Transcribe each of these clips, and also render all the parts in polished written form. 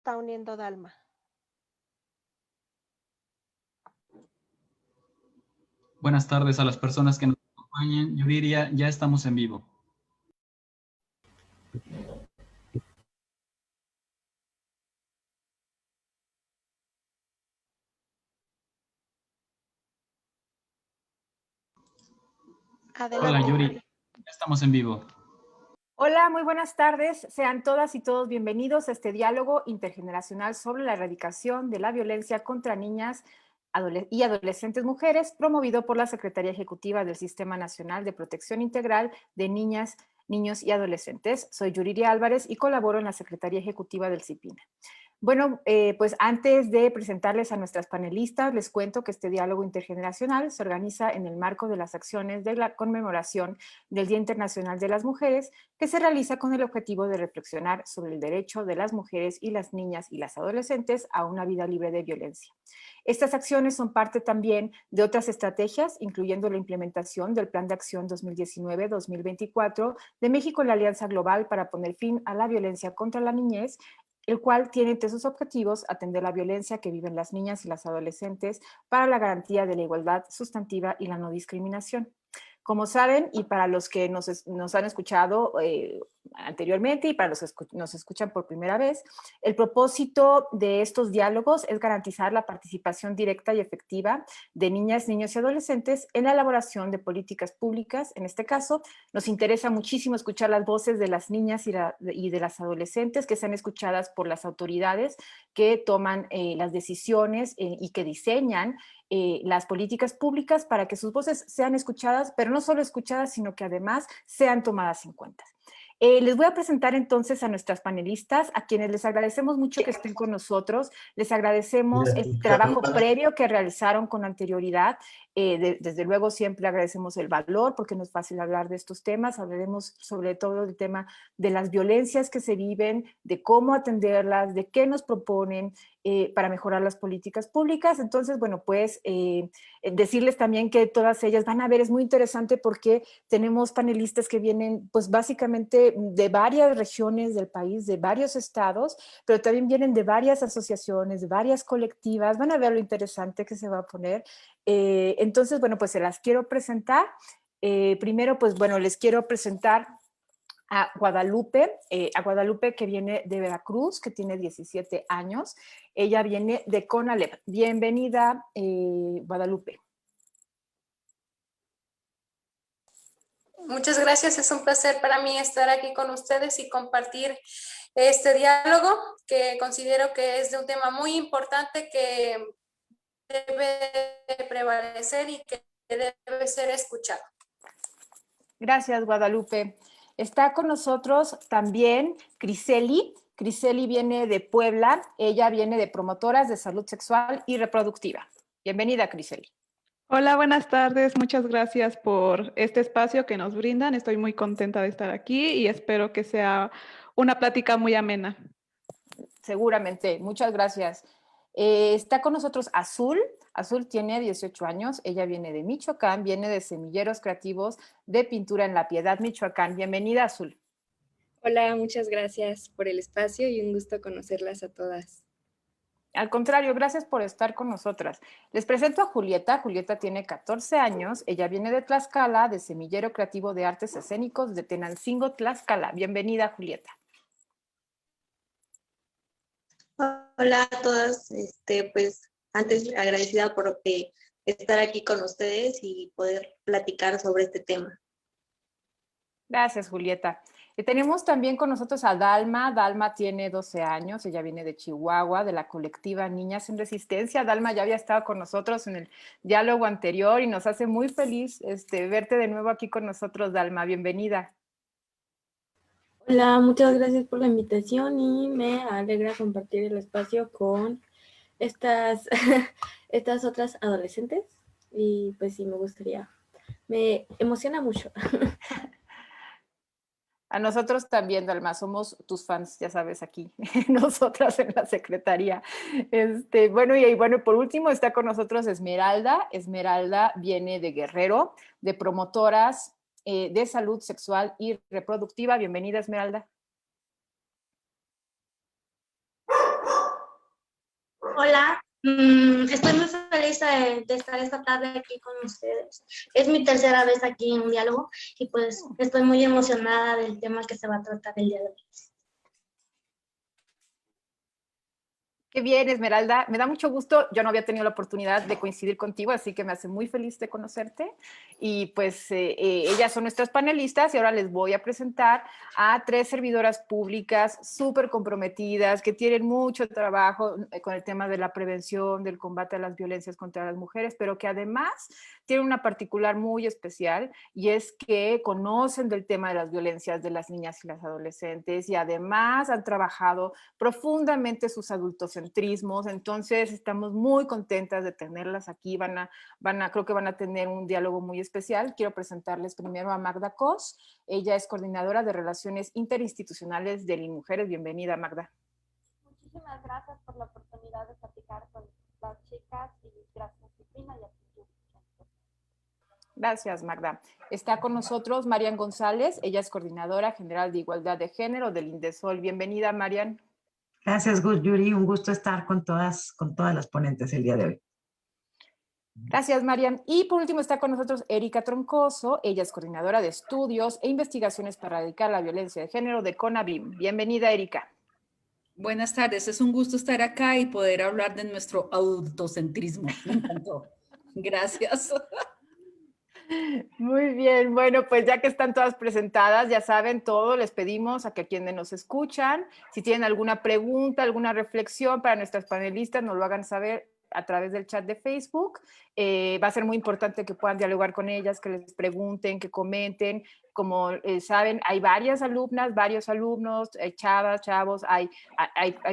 está uniendo Dalma. Buenas tardes a las personas que nos acompañan. Yo diría, ya estamos en vivo. Adelante. Hola Yuri, ya estamos en vivo. Hola, muy buenas tardes. Sean todas y todos bienvenidos a este diálogo intergeneracional sobre la erradicación de la violencia contra niñas y adolescentes mujeres, promovido por la Secretaría Ejecutiva del Sistema Nacional de Protección Integral de Niñas, Niños y Adolescentes. Soy Yuriria Álvarez y colaboro en la Secretaría Ejecutiva del CIPINA. Bueno, pues antes de presentarles a nuestras panelistas, les cuento que este diálogo intergeneracional se organiza en el marco de las acciones de la conmemoración del Día Internacional de las Mujeres, que se realiza con el objetivo de reflexionar sobre el derecho de las mujeres y las niñas y las adolescentes a una vida libre de violencia. Estas acciones son parte también de otras estrategias, incluyendo la implementación del Plan de Acción 2019-2024 de México en la Alianza Global para poner fin a la violencia contra la niñez, el cual tiene entre sus objetivos atender la violencia que viven las niñas y las adolescentes para la garantía de la igualdad sustantiva y la no discriminación. Como saben, y para los que nos han escuchado anteriormente y para los que nos escuchan por primera vez, el propósito de estos diálogos es garantizar la participación directa y efectiva de niñas, niños y adolescentes en la elaboración de políticas públicas. En este caso, nos interesa muchísimo escuchar las voces de las niñas y de las adolescentes que sean escuchadas por las autoridades que toman las decisiones y que diseñan las políticas públicas para que sus voces sean escuchadas, pero no solo escuchadas, sino que además sean tomadas en cuenta. Les voy a presentar entonces a nuestras panelistas, a quienes les agradecemos mucho que estén con nosotros. Les agradecemos el trabajo previo que realizaron con anterioridad. Desde luego siempre agradecemos el valor porque no es fácil hablar de estos temas. Hablaremos sobre todo del tema de las violencias que se viven, de cómo atenderlas, de qué nos proponen para mejorar las políticas públicas. Entonces, bueno, pues decirles también que todas ellas van a ver, es muy interesante porque tenemos panelistas que vienen pues básicamente de varias regiones del país, de varios estados, pero también vienen de varias asociaciones, de varias colectivas. Van a ver lo interesante que se va a poner. Entonces, bueno, pues se las quiero presentar. Primero, pues bueno, les quiero presentar a Guadalupe que viene de Veracruz, que tiene 17 años. Ella viene de CONALEP. Bienvenida, Guadalupe. Muchas gracias, es un placer para mí estar aquí con ustedes y compartir este diálogo que considero que es de un tema muy importante que debe prevalecer y que debe ser escuchado. Gracias, Guadalupe. Está con nosotros también Criseli. Criseli viene de Puebla. Ella viene de Promotoras de Salud Sexual y Reproductiva. Bienvenida, Criseli. Hola, buenas tardes. Muchas gracias por este espacio que nos brindan. Estoy muy contenta de estar aquí y espero que sea una plática muy amena. Seguramente. Muchas gracias. Está con nosotros Azul. Azul tiene 18 años. Ella viene de Michoacán, viene de Semilleros Creativos de Pintura en La Piedad, Michoacán. Bienvenida, Azul. Hola, muchas gracias por el espacio y un gusto conocerlas a todas. Al contrario, gracias por estar con nosotras. Les presento a Julieta. Julieta tiene 14 años. Ella viene de Tlaxcala, de Semillero Creativo de Artes Escénicos de Tenancingo, Tlaxcala. Bienvenida, Julieta. Hola a todas. Pues antes agradecida por estar aquí con ustedes y poder platicar sobre este tema. Gracias, Julieta. Tenemos también con nosotros a Dalma. Dalma tiene 12 años, ella viene de Chihuahua, de la colectiva Niñas en Resistencia. Dalma ya había estado con nosotros en el diálogo anterior y nos hace muy feliz verte de nuevo aquí con nosotros, Dalma. Bienvenida. Hola, muchas gracias por la invitación y me alegra compartir el espacio con estas otras adolescentes y pues sí, me emociona mucho. A nosotros también, Dalma, somos tus fans, ya sabes, aquí, nosotras en la Secretaría. Bueno, por último está con nosotros Esmeralda. Esmeralda viene de Guerrero, de Promotoras de Salud Sexual y Reproductiva. Bienvenida, Esmeralda. Hola, estoy muy feliz de estar esta tarde aquí con ustedes. Es mi tercera vez aquí en Diálogo y pues estoy muy emocionada del tema que se va a tratar el día de hoy. Qué bien, Esmeralda. Me da mucho gusto. Yo no había tenido la oportunidad de coincidir contigo, así que me hace muy feliz de conocerte. Y pues ellas son nuestras panelistas y ahora les voy a presentar a 3 servidoras públicas súper comprometidas que tienen mucho trabajo con el tema de la prevención, del combate a las violencias contra las mujeres, pero que además tienen una particular muy especial y es que conocen del tema de las violencias de las niñas y las adolescentes y además han trabajado profundamente sus adultocentrismos. Entonces estamos muy contentas de tenerlas aquí. Creo que van a tener un diálogo muy especial. Quiero presentarles primero a Magda Cos. Ella es coordinadora de Relaciones Interinstitucionales de Mujeres. Bienvenida, Magda. Muchísimas gracias por la oportunidad de platicar con las chicas y gracias, Cristina, y a ti. Gracias, Magda. Está con nosotros Marian González. Ella es coordinadora general de Igualdad de Género del Indesol. Bienvenida, Marian. Gracias, Yuri. Un gusto estar con todas las ponentes el día de hoy. Gracias, Marian. Y por último está con nosotros Erika Troncoso. Ella es coordinadora de estudios e investigaciones para erradicar la violencia de género de CONAVIM. Bienvenida, Erika. Buenas tardes. Es un gusto estar acá y poder hablar de nuestro adultocentrismo. Me encantó. Gracias. Muy bien, bueno, pues ya que están todas presentadas, ya saben todo, les pedimos a que quienes nos escuchan, si tienen alguna pregunta, alguna reflexión para nuestras panelistas, nos lo hagan saber a través del chat de Facebook. Va a ser muy importante que puedan dialogar con ellas, que les pregunten, que comenten. Como saben, hay varias alumnas, varios alumnos, chavas, chavos, hay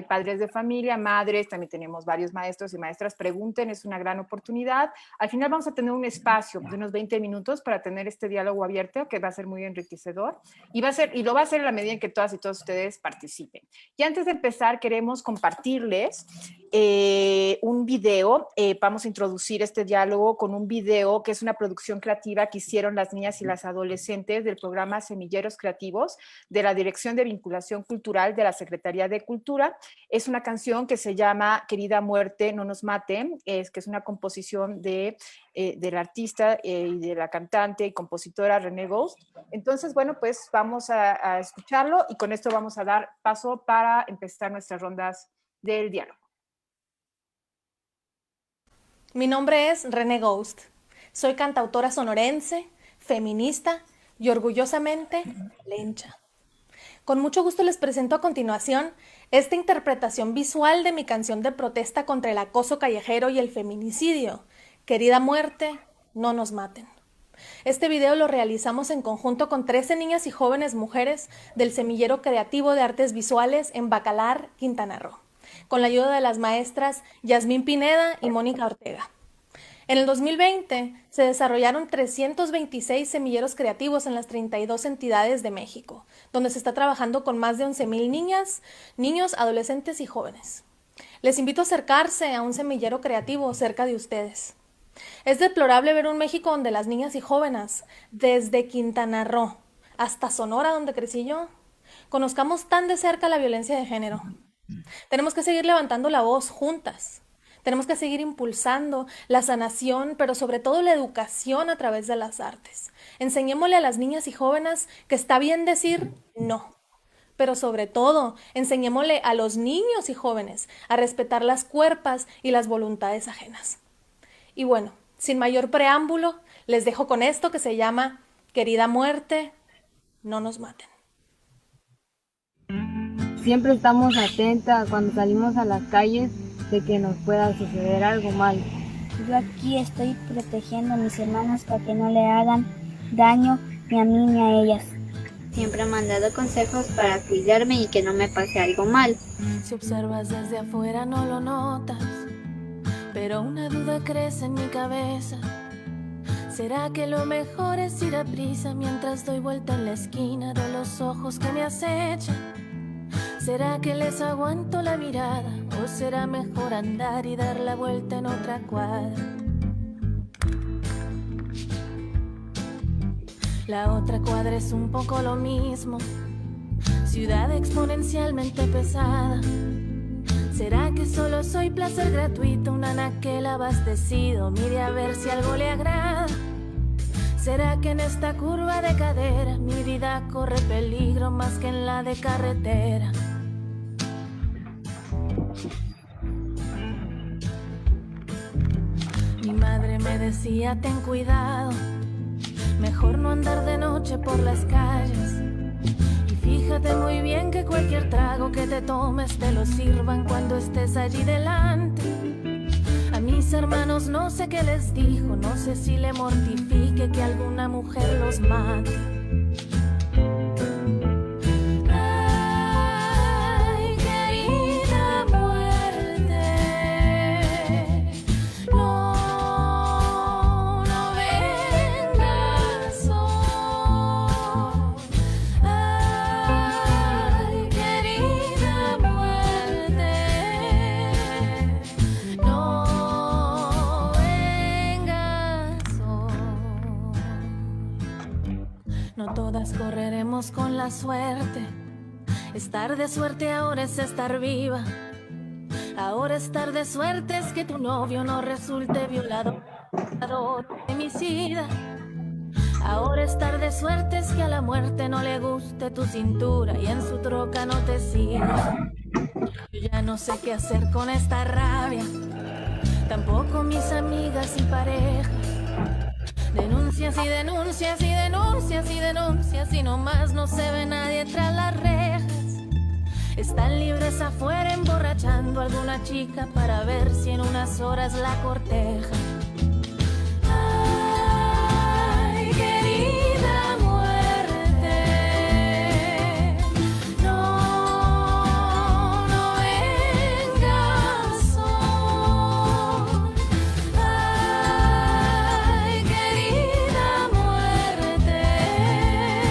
padres de familia, madres, también tenemos varios maestros y maestras. Pregunten, es una gran oportunidad. Al final vamos a tener un espacio de unos 20 minutos para tener este diálogo abierto que va a ser muy enriquecedor y lo va a hacer en la medida en que todas y todos ustedes participen. Y antes de empezar, queremos compartirles un video. Vamos a introducir este diálogo con un video que es una producción creativa que hicieron las niñas y las adolescentes del programa Semilleros Creativos de la Dirección de Vinculación Cultural de la Secretaría de Cultura. Es una canción que se llama Querida Muerte, no nos maten, que es una composición del artista y de la cantante y compositora René Ghost. Entonces, bueno, pues vamos a escucharlo y con esto vamos a dar paso para empezar nuestras rondas del diálogo. Mi nombre es René Ghost. Soy cantautora sonorense, feminista y orgullosamente lencha. Con mucho gusto les presento a continuación esta interpretación visual de mi canción de protesta contra el acoso callejero y el feminicidio. Querida Muerte, no nos maten. Este video lo realizamos en conjunto con 13 niñas y jóvenes mujeres del Semillero Creativo de Artes Visuales en Bacalar, Quintana Roo, con la ayuda de las maestras Yasmín Pineda y Mónica Ortega. En el 2020 se desarrollaron 326 semilleros creativos en las 32 entidades de México, donde se está trabajando con más de 11,000 niñas, niños, adolescentes y jóvenes. Les invito a acercarse a un semillero creativo cerca de ustedes. Es deplorable ver un México donde las niñas y jóvenes, desde Quintana Roo hasta Sonora, donde crecí yo, conozcamos tan de cerca la violencia de género. Tenemos que seguir levantando la voz juntas. Tenemos que seguir impulsando la sanación, pero sobre todo la educación a través de las artes. Enseñémosle a las niñas y jóvenes que está bien decir no, pero sobre todo enseñémosle a los niños y jóvenes a respetar las cuerpas y las voluntades ajenas. Y bueno, sin mayor preámbulo, les dejo con esto que se llama Querida Muerte, no nos maten. Siempre estamos atentas cuando salimos a las calles de que nos pueda suceder algo malo. Yo aquí estoy protegiendo a mis hermanas para que no le hagan daño ni a mí ni a ellas. Siempre me han dado consejos para cuidarme y que no me pase algo mal. Si observas desde afuera no lo notas, pero una duda crece en mi cabeza. ¿Será que lo mejor es ir a prisa mientras doy vuelta en la esquina de los ojos que me acechan? ¿Será que les aguanto la mirada o será mejor andar y dar la vuelta en otra cuadra? La otra cuadra es un poco lo mismo, ciudad exponencialmente pesada. ¿Será que solo soy placer gratuito, un anaquel abastecido? Mire a ver si algo le agrada. ¿Será que en esta curva de cadera mi vida corre peligro más que en la de carretera? Mi madre me decía, ten cuidado, mejor no andar de noche por las calles. Y fíjate muy bien que cualquier trago que te tomes te lo sirvan cuando estés allí delante. A mis hermanos no sé qué les dijo, no sé si le mortifique que alguna mujer los mate. Ay, querida muerte, no vengas hoy. Ay, querida muerte, no vengas hoy. No todas correremos con la suerte. Estar de suerte ahora es estar viva. Ahora estar de suerte es que tu novio no resulte violador, femicida. Ahora estar de suerte es que a la muerte no le guste tu cintura y en su troca no te siga. Yo ya no sé qué hacer con esta rabia, tampoco mis amigas y parejas. Denuncias y denuncias y denuncias y denuncias y nomás no se ve nadie tras las rejas. Están libres afuera emborrachando a alguna chica para ver si en unas horas la corteja. Ay, querida muerte, no vengas hoy. Ay, querida muerte, no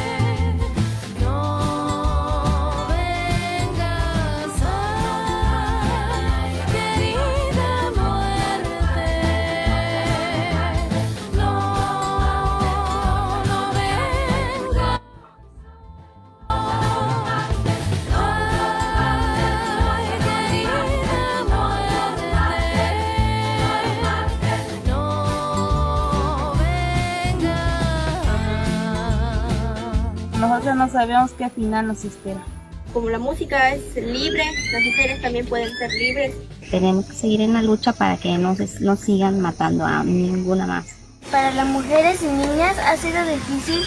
vengas. Ay, querida muerte, no vengas. Ay, querida muerte, no vengas. Nosotros no sabemos qué final nos espera. Como la música es libre, las mujeres también pueden ser libres. Tenemos que seguir en la lucha para que no sigan matando a ninguna más. Para las mujeres y niñas ha sido difícil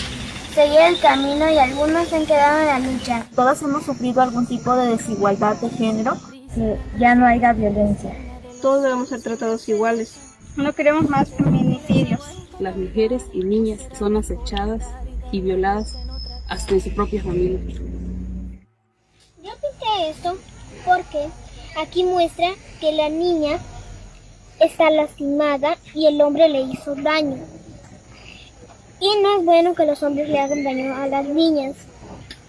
seguir el camino y algunos se han quedado en la lucha. Todas hemos sufrido algún tipo de desigualdad de género. Que ya no haya violencia. Todos debemos ser tratados iguales. No queremos más feminicidios. Las mujeres y niñas son acechadas y violadas hasta en su propia familia. Yo pinté esto porque aquí muestra que la niña está lastimada y el hombre le hizo daño. Y no es bueno que los hombres le hagan daño a las niñas,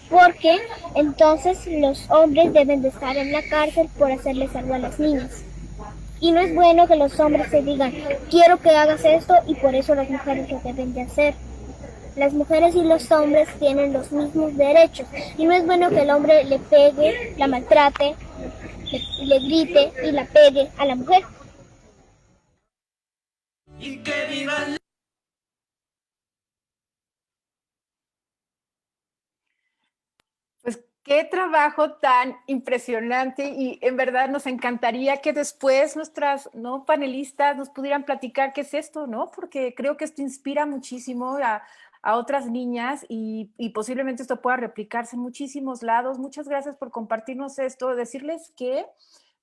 porque entonces los hombres deben de estar en la cárcel por hacerles algo a las niñas. Y no es bueno que los hombres se digan, quiero que hagas esto y por eso las mujeres lo deben de hacer. Las mujeres y los hombres tienen los mismos derechos y no es bueno que el hombre le pegue, la maltrate, le grite y la pegue a la mujer. Y que viva el... Pues qué trabajo tan impresionante y en verdad nos encantaría que después nuestras panelistas nos pudieran platicar qué es esto, ¿no? Porque creo que esto inspira muchísimo a otras niñas y posiblemente esto pueda replicarse en muchísimos lados. Muchas gracias por compartirnos esto. Decirles que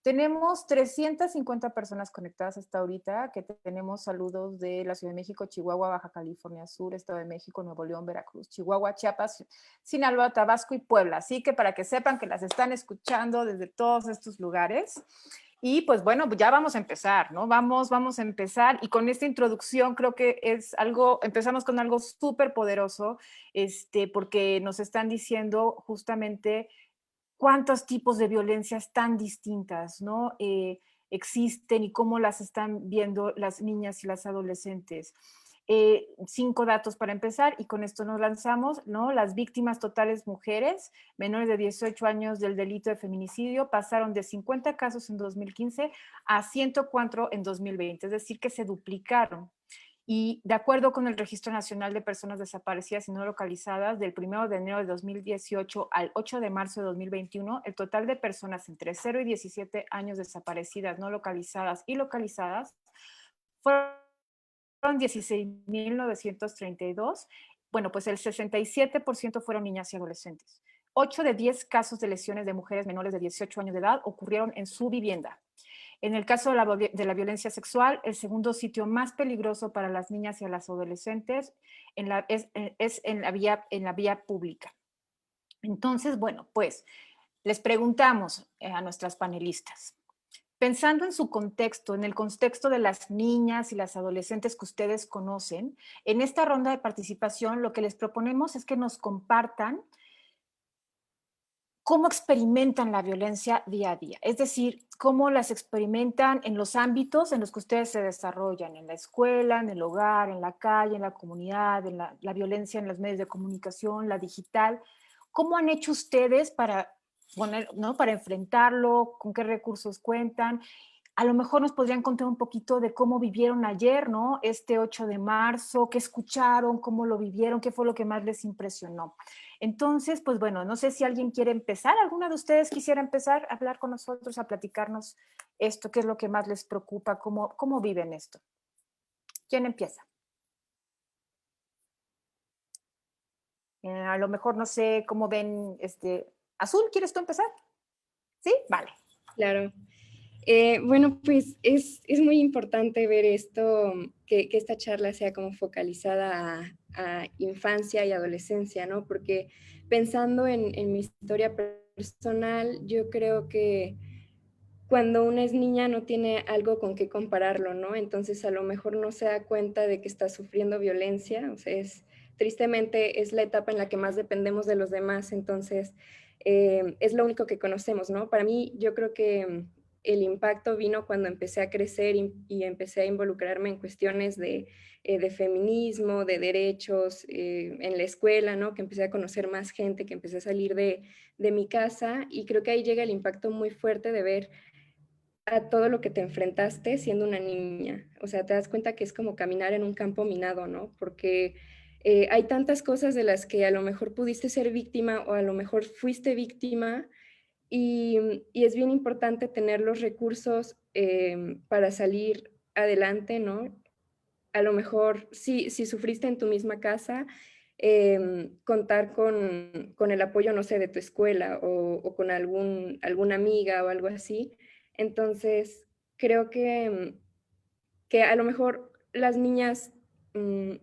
tenemos 350 personas conectadas hasta ahorita, que tenemos saludos de la Ciudad de México, Chihuahua, Baja California Sur, Estado de México, Nuevo León, Veracruz, Chihuahua, Chiapas, Sinaloa, Tabasco y Puebla. Así que para que sepan que las están escuchando desde todos estos lugares. Y pues bueno, ya vamos a empezar, ¿no? Vamos a empezar y con esta introducción creo que es algo, empezamos con algo súper poderoso, porque nos están diciendo justamente cuántos tipos de violencias tan distintas, ¿no? Existen y cómo las están viendo las niñas y las adolescentes. 5 datos para empezar y con esto nos lanzamos, ¿no? Las víctimas totales mujeres menores de 18 años del delito de feminicidio pasaron de 50 casos en 2015 a 104 en 2020, es decir, que se duplicaron. Y de acuerdo con el Registro Nacional de Personas Desaparecidas y No Localizadas, del 1 de enero de 2018 al 8 de marzo de 2021, el total de personas entre 0 y 17 años desaparecidas, no localizadas y localizadas fueron 16.932. Bueno, pues el 67% fueron niñas y adolescentes. 8 de 10 casos de lesiones de mujeres menores de 18 años de edad ocurrieron en su vivienda. En el caso de la violencia sexual, el segundo sitio más peligroso para las niñas y a las adolescentes es en la vía pública. Entonces, bueno, pues les preguntamos a nuestras panelistas, pensando en su contexto, en el contexto de las niñas y las adolescentes que ustedes conocen, en esta ronda de participación lo que les proponemos es que nos compartan cómo experimentan la violencia día a día, es decir, cómo las experimentan en los ámbitos en los que ustedes se desarrollan, en la escuela, en el hogar, en la calle, en la comunidad, en la violencia en los medios de comunicación, la digital. ¿Cómo han hecho ustedes para enfrentarlo? ¿Con qué recursos cuentan? A lo mejor nos podrían contar un poquito de cómo vivieron ayer, ¿no? Este 8 de marzo, qué escucharon, cómo lo vivieron, qué fue lo que más les impresionó. Entonces, pues bueno, no sé si alguien quiere empezar, ¿alguna de ustedes quisiera empezar a hablar con nosotros, a platicarnos esto, qué es lo que más les preocupa, cómo viven esto? ¿Quién empieza? A lo mejor no sé cómo ven, Azul, ¿quieres tú empezar? ¿Sí? Vale. Claro. Bueno, pues es muy importante ver esto, que esta charla sea como focalizada a infancia y adolescencia, ¿no? Porque pensando en mi historia personal, yo creo que cuando una es niña no tiene algo con qué compararlo, ¿no? Entonces a lo mejor no se da cuenta de que está sufriendo violencia, o sea, tristemente es la etapa en la que más dependemos de los demás, entonces es lo único que conocemos, ¿no? Para mí, yo creo que el impacto vino cuando empecé a crecer y empecé a involucrarme en cuestiones de feminismo, de derechos, en la escuela, ¿no? Que empecé a conocer más gente, que empecé a salir de mi casa, y creo que ahí llega el impacto muy fuerte de ver a todo lo que te enfrentaste siendo una niña. O sea, te das cuenta que es como caminar en un campo minado, ¿no? Porque hay tantas cosas de las que a lo mejor pudiste ser víctima o a lo mejor fuiste víctima, y es bien importante tener los recursos para salir adelante, ¿no? A lo mejor, si sufriste en tu misma casa, contar con el apoyo, no sé, de tu escuela o con alguna amiga o algo así. Entonces, creo que a lo mejor las niñas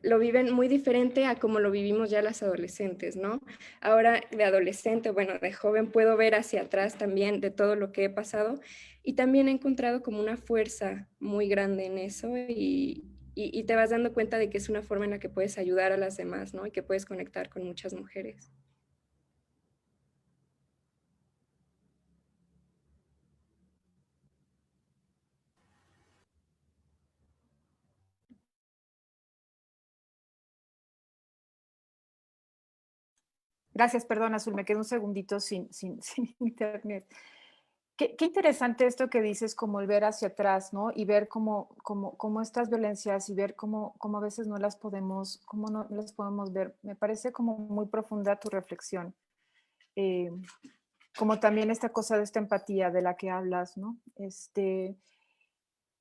lo viven muy diferente a como lo vivimos ya las adolescentes, ¿no? Ahora de adolescente, bueno, de joven puedo ver hacia atrás también de todo lo que he pasado, y también he encontrado como una fuerza muy grande en eso, y te vas dando cuenta de que es una forma en la que puedes ayudar a las demás, ¿no? Y que puedes conectar con muchas mujeres. Gracias, perdón, Azul, me quedé un segundito sin internet. Qué interesante esto que dices, como el ver hacia atrás, ¿no? Y ver cómo estas violencias y ver cómo a veces no las podemos ver. Me parece como muy profunda tu reflexión. Como también esta cosa de esta empatía de la que hablas, ¿no?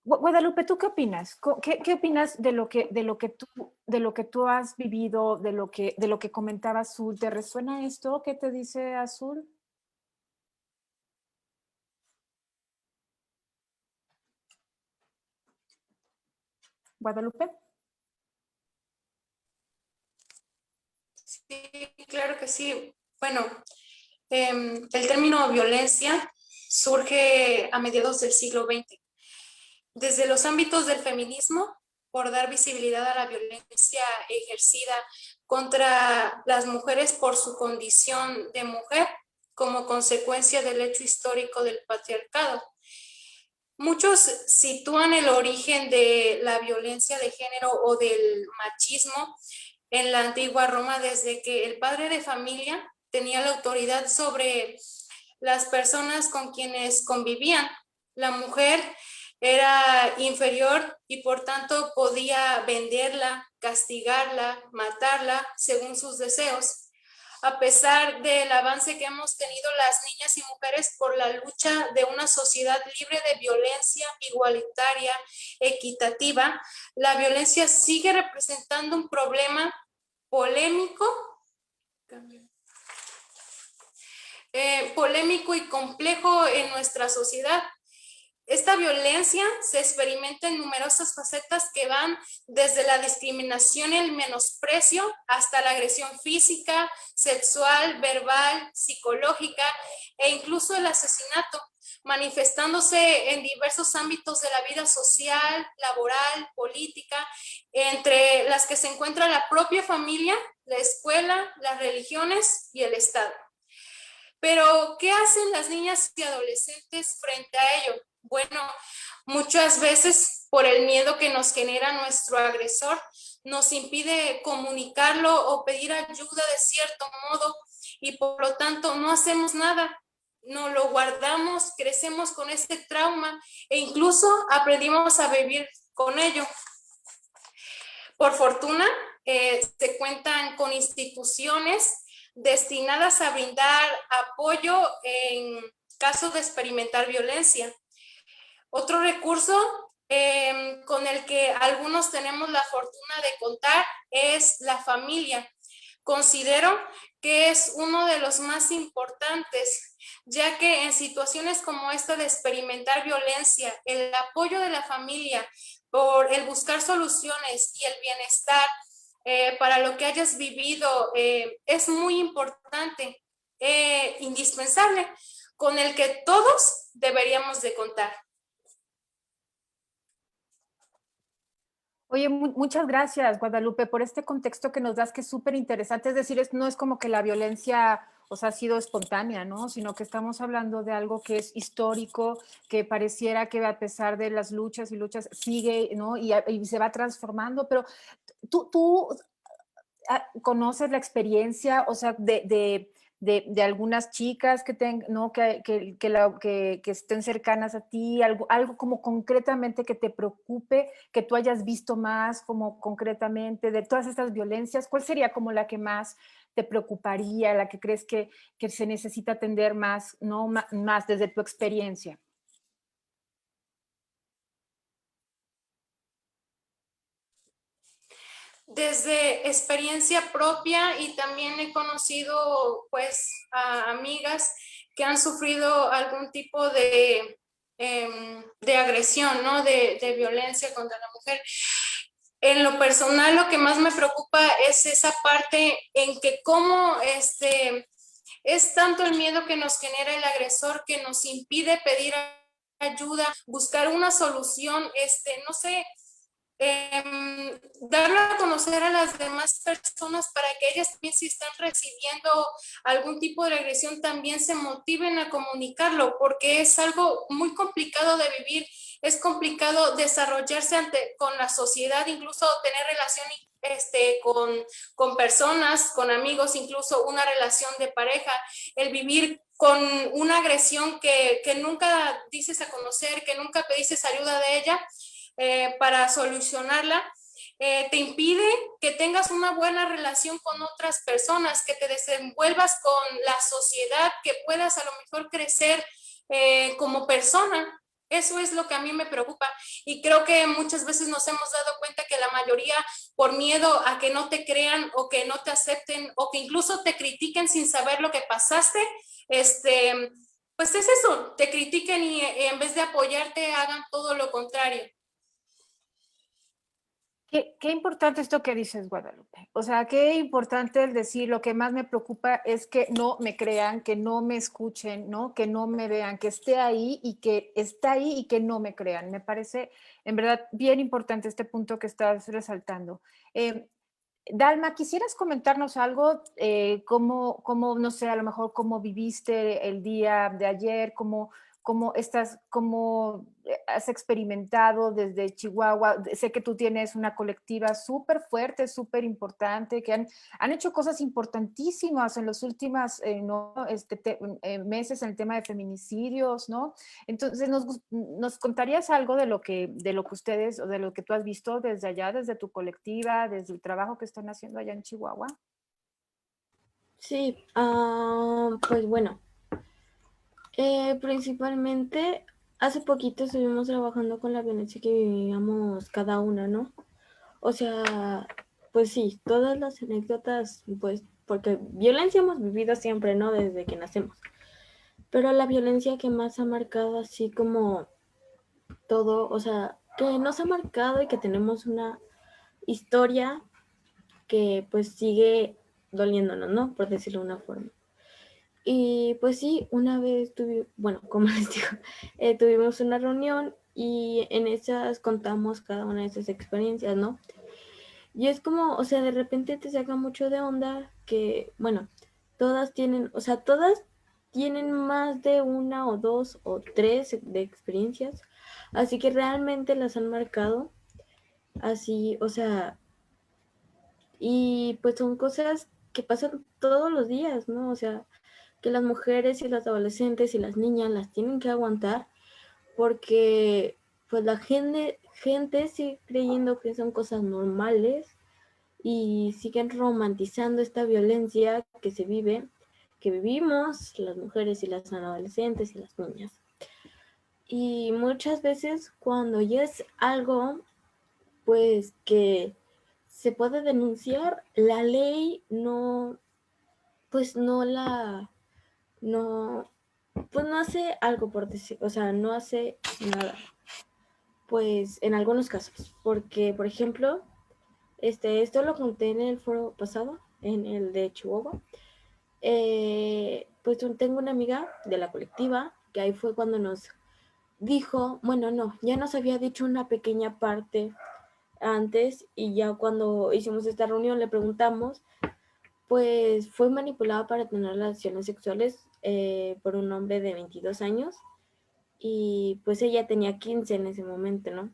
Guadalupe, ¿tú qué opinas? ¿Qué opinas de lo que tú has vivido, de lo que comentaba Azul? ¿Te resuena esto? ¿Qué te dice Azul? Guadalupe. Sí, claro que sí. Bueno, el término violencia surge a mediados del siglo XX. Desde los ámbitos del feminismo, por dar visibilidad a la violencia ejercida contra las mujeres por su condición de mujer como consecuencia del hecho histórico del patriarcado. Muchos sitúan el origen de la violencia de género o del machismo en la antigua Roma desde que el padre de familia tenía la autoridad sobre las personas con quienes convivían. La mujer era inferior y por tanto podía venderla, castigarla, matarla según sus deseos. A pesar del avance que hemos tenido las niñas y mujeres por la lucha de una sociedad libre de violencia, igualitaria, equitativa, la violencia sigue representando un problema polémico, polémico y complejo en nuestra sociedad. Esta violencia se experimenta en numerosas facetas que van desde la discriminación y el menosprecio hasta la agresión física, sexual, verbal, psicológica e incluso el asesinato, manifestándose en diversos ámbitos de la vida social, laboral, política, entre las que se encuentra la propia familia, la escuela, las religiones y el Estado. Pero, ¿qué hacen las niñas y adolescentes frente a ello? Bueno, muchas veces por el miedo que nos genera nuestro agresor, nos impide comunicarlo o pedir ayuda de cierto modo y por lo tanto no hacemos nada. No lo guardamos, crecemos con este trauma e incluso aprendimos a vivir con ello. Por fortuna, se cuentan con instituciones destinadas a brindar apoyo en caso de experimentar violencia. Otro recurso con el que algunos tenemos la fortuna de contar es la familia. Considero que es uno de los más importantes, ya que en situaciones como esta de experimentar violencia, el apoyo de la familia por el buscar soluciones y el bienestar para lo que hayas vivido es muy importante, indispensable, con el que todos deberíamos de contar. Oye, muchas gracias, Guadalupe, por este contexto que nos das, que es súper interesante. Es decir, no es como que la violencia, o sea, ha sido espontánea, ¿no? Sino que estamos hablando de algo que es histórico, que pareciera que a pesar de las luchas y luchas sigue, ¿no? Y se va transformando, pero tú conoces la experiencia, o sea, de algunas chicas que, ¿no? que estén cercanas a ti, algo como concretamente que te preocupe, que tú hayas visto más como concretamente de todas estas violencias. ¿Cuál sería como la que más te preocuparía, la que crees que se necesita atender más, ¿no? Más desde tu experiencia? Desde experiencia propia y también he conocido pues a amigas que han sufrido algún tipo de agresión, ¿no? De violencia contra la mujer. En lo personal, lo que más me preocupa es esa parte en que cómo es tanto el miedo que nos genera el agresor que nos impide pedir ayuda, buscar una solución, no sé, darlo a conocer a las demás personas para que ellas también, si están recibiendo algún tipo de agresión, también se motiven a comunicarlo, porque es algo muy complicado de vivir, es complicado desarrollarse con la sociedad, incluso tener relación con personas, con amigos, incluso una relación de pareja, el vivir con una agresión que nunca dices a conocer, que nunca pediste ayuda de ella, para solucionarla, te impide que tengas una buena relación con otras personas, que te desenvuelvas con la sociedad, que puedas a lo mejor crecer como persona. Eso es lo que a mí me preocupa y creo que muchas veces nos hemos dado cuenta que la mayoría, por miedo a que no te crean o que no te acepten o que incluso te critiquen sin saber lo que pasaste, pues es eso, te critiquen y en vez de apoyarte hagan todo lo contrario. Qué importante esto que dices, Guadalupe. O sea, qué importante el decir, lo que más me preocupa es que no me crean, que no me escuchen, ¿no? Que no me vean, que esté ahí y que no me crean. Me parece, en verdad, bien importante este punto que estás resaltando. Dalma, ¿quisieras comentarnos algo? ¿Cómo, no sé, a lo mejor cómo viviste el día de ayer? ¿Cómo cómo has experimentado desde Chihuahua. Sé que tú tienes una colectiva súper fuerte, súper importante, que han hecho cosas importantísimas en los últimos meses en el tema de feminicidios, ¿no? Entonces, ¿nos contarías algo de lo que ustedes, o de lo que tú has visto desde allá, desde tu colectiva, desde el trabajo que están haciendo allá en Chihuahua? Sí, pues bueno, principalmente hace poquito estuvimos trabajando con la violencia que vivíamos cada una, ¿no? O sea, pues sí, todas las anécdotas, pues, porque violencia hemos vivido siempre, ¿no? Desde que nacemos. Pero la violencia que más ha marcado así como todo, o sea, que nos ha marcado y que tenemos una historia que pues sigue doliéndonos, ¿no? Por decirlo de una forma. Y pues sí, una vez bueno, como les digo, tuvimos una reunión y en esas contamos cada una de esas experiencias, ¿no? Y es como, o sea, de repente te saca mucho de onda que, bueno, todas tienen, o sea, todas tienen más de una o dos o tres de experiencias, así que realmente las han marcado así, o sea, y pues son cosas que pasan todos los días, ¿no? O sea, que las mujeres y las adolescentes y las niñas las tienen que aguantar porque pues la gente sigue creyendo que son cosas normales y siguen romantizando esta violencia que se vive, que vivimos las mujeres y las adolescentes y las niñas. Y muchas veces cuando ya es algo pues que se puede denunciar, la ley no, pues no pues no hace algo por decir, o sea, no hace nada. Pues en algunos casos, porque por ejemplo, esto lo conté en el foro pasado, en el de Chihuahua. Pues tengo una amiga de la colectiva, que ahí fue cuando nos dijo, bueno, no, ya nos había dicho una pequeña parte antes y ya cuando hicimos esta reunión le preguntamos, pues fue manipulada para tener relaciones sexuales por un hombre de 22 años y pues ella tenía 15 en ese momento, ¿no?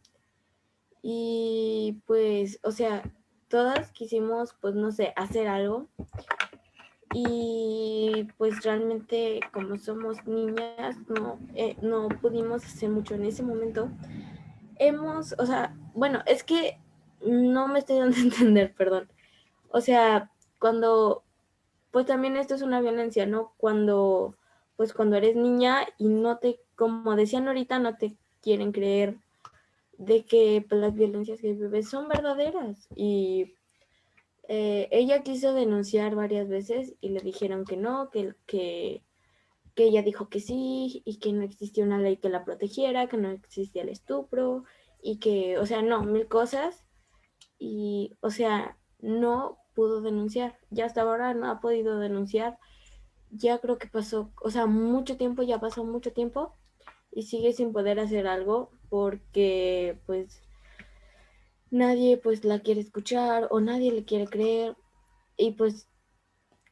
Y pues, o sea, todas quisimos, pues no sé, hacer algo y pues realmente como somos niñas no pudimos hacer mucho en ese momento. O sea, bueno, es que no me estoy dando a entender, perdón. O sea, pues también esto es una violencia, ¿no? Pues cuando eres niña y como decían ahorita, no te quieren creer de que pues, las violencias que vives son verdaderas. Y ella quiso denunciar varias veces y le dijeron que no, que ella dijo que sí y que no existía una ley que la protegiera, que no existía el estupro y que, o sea, no, mil cosas. Y, o sea, no pudo denunciar. Ya hasta ahora no ha podido denunciar. Ya creo que pasó, o sea, mucho tiempo, ya pasó mucho tiempo y sigue sin poder hacer algo porque, pues, nadie, pues, la quiere escuchar o nadie le quiere creer. Y, pues,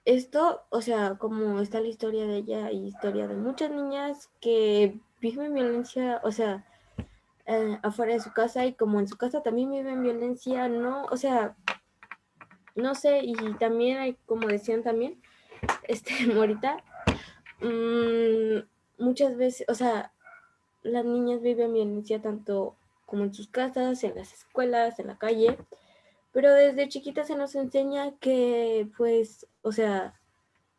esto, o sea, como está la historia de ella y historia de muchas niñas que viven violencia, o sea, afuera de su casa y como en su casa también viven violencia, no, o sea, no sé, y también hay, como decían también, Morita, muchas veces, o sea, las niñas viven violencia tanto como en sus casas, en las escuelas, en la calle, pero desde chiquitas se nos enseña que, pues, o sea,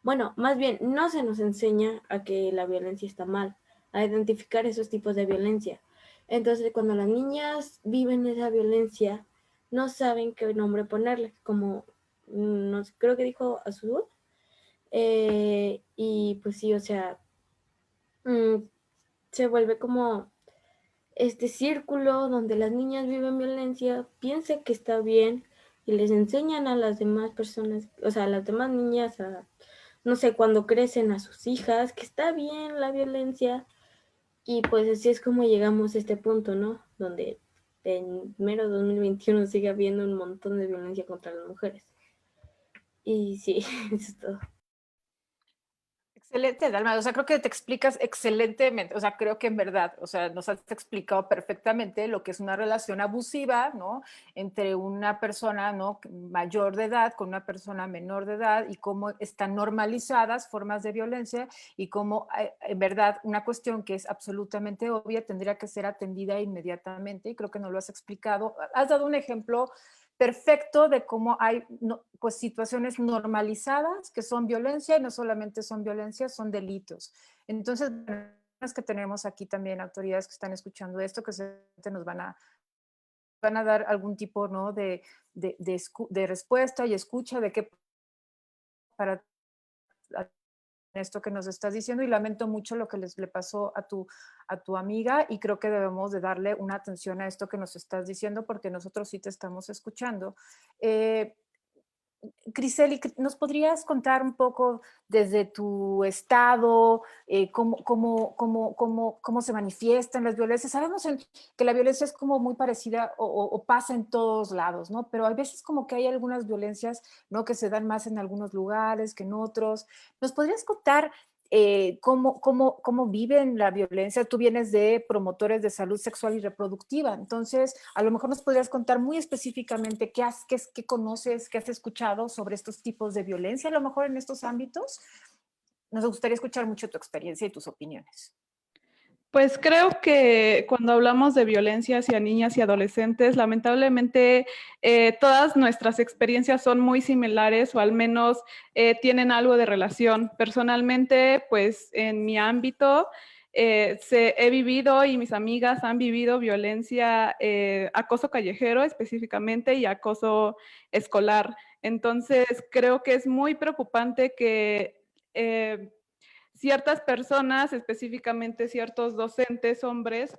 bueno, más bien, no se nos enseña a que la violencia está mal, a identificar esos tipos de violencia. Entonces, cuando las niñas viven esa violencia, no saben qué nombre ponerle, como, no sé, creo que dijo Azul. Y pues sí, o sea, se vuelve como este círculo donde las niñas viven violencia, piensan que está bien y les enseñan a las demás personas, o sea, a las demás niñas, no sé, cuando crecen a sus hijas, que está bien la violencia. Y pues así es como llegamos a este punto, ¿no? Donde en mero 2021 sigue habiendo un montón de violencia contra las mujeres. Y sí, eso es todo. Excelente, Dalma. O sea, creo que te explicas excelentemente. O sea, creo que en verdad, o sea, nos has explicado perfectamente lo que es una relación abusiva, ¿no? Entre una persona, ¿no? mayor de edad con una persona menor de edad y cómo están normalizadas formas de violencia y cómo, en verdad, una cuestión que es absolutamente obvia tendría que ser atendida inmediatamente. Y creo que nos lo has explicado. Has dado un ejemplo perfecto de cómo hay pues, situaciones normalizadas que son violencia y no solamente son violencia, son delitos. Entonces, es que tenemos aquí también autoridades que están escuchando esto, que nos van a dar algún tipo, ¿no? de respuesta y escucha de qué para esto que nos estás diciendo, y lamento mucho lo que le pasó a tu amiga, y creo que debemos de darle una atención a esto que nos estás diciendo porque nosotros sí te estamos escuchando. Griseli, ¿nos podrías contar un poco desde tu estado, cómo se manifiestan las violencias? Sabemos que la violencia es como muy parecida o pasa en todos lados, ¿no? Pero hay veces como que hay algunas violencias, ¿no? Que se dan más en algunos lugares que en otros. ¿Nos podrías contar cómo viven la violencia? Tú vienes de promotores de salud sexual y reproductiva, entonces a lo mejor nos podrías contar muy específicamente qué conoces, qué has escuchado sobre estos tipos de violencia, a lo mejor en estos ámbitos. Nos gustaría escuchar mucho tu experiencia y tus opiniones. Pues creo que cuando hablamos de violencia hacia niñas y adolescentes, lamentablemente todas nuestras experiencias son muy similares o al menos tienen algo de relación. Personalmente, pues en mi ámbito he vivido y mis amigas han vivido violencia, acoso callejero específicamente y acoso escolar. Entonces creo que es muy preocupante que ciertas personas, específicamente ciertos docentes hombres,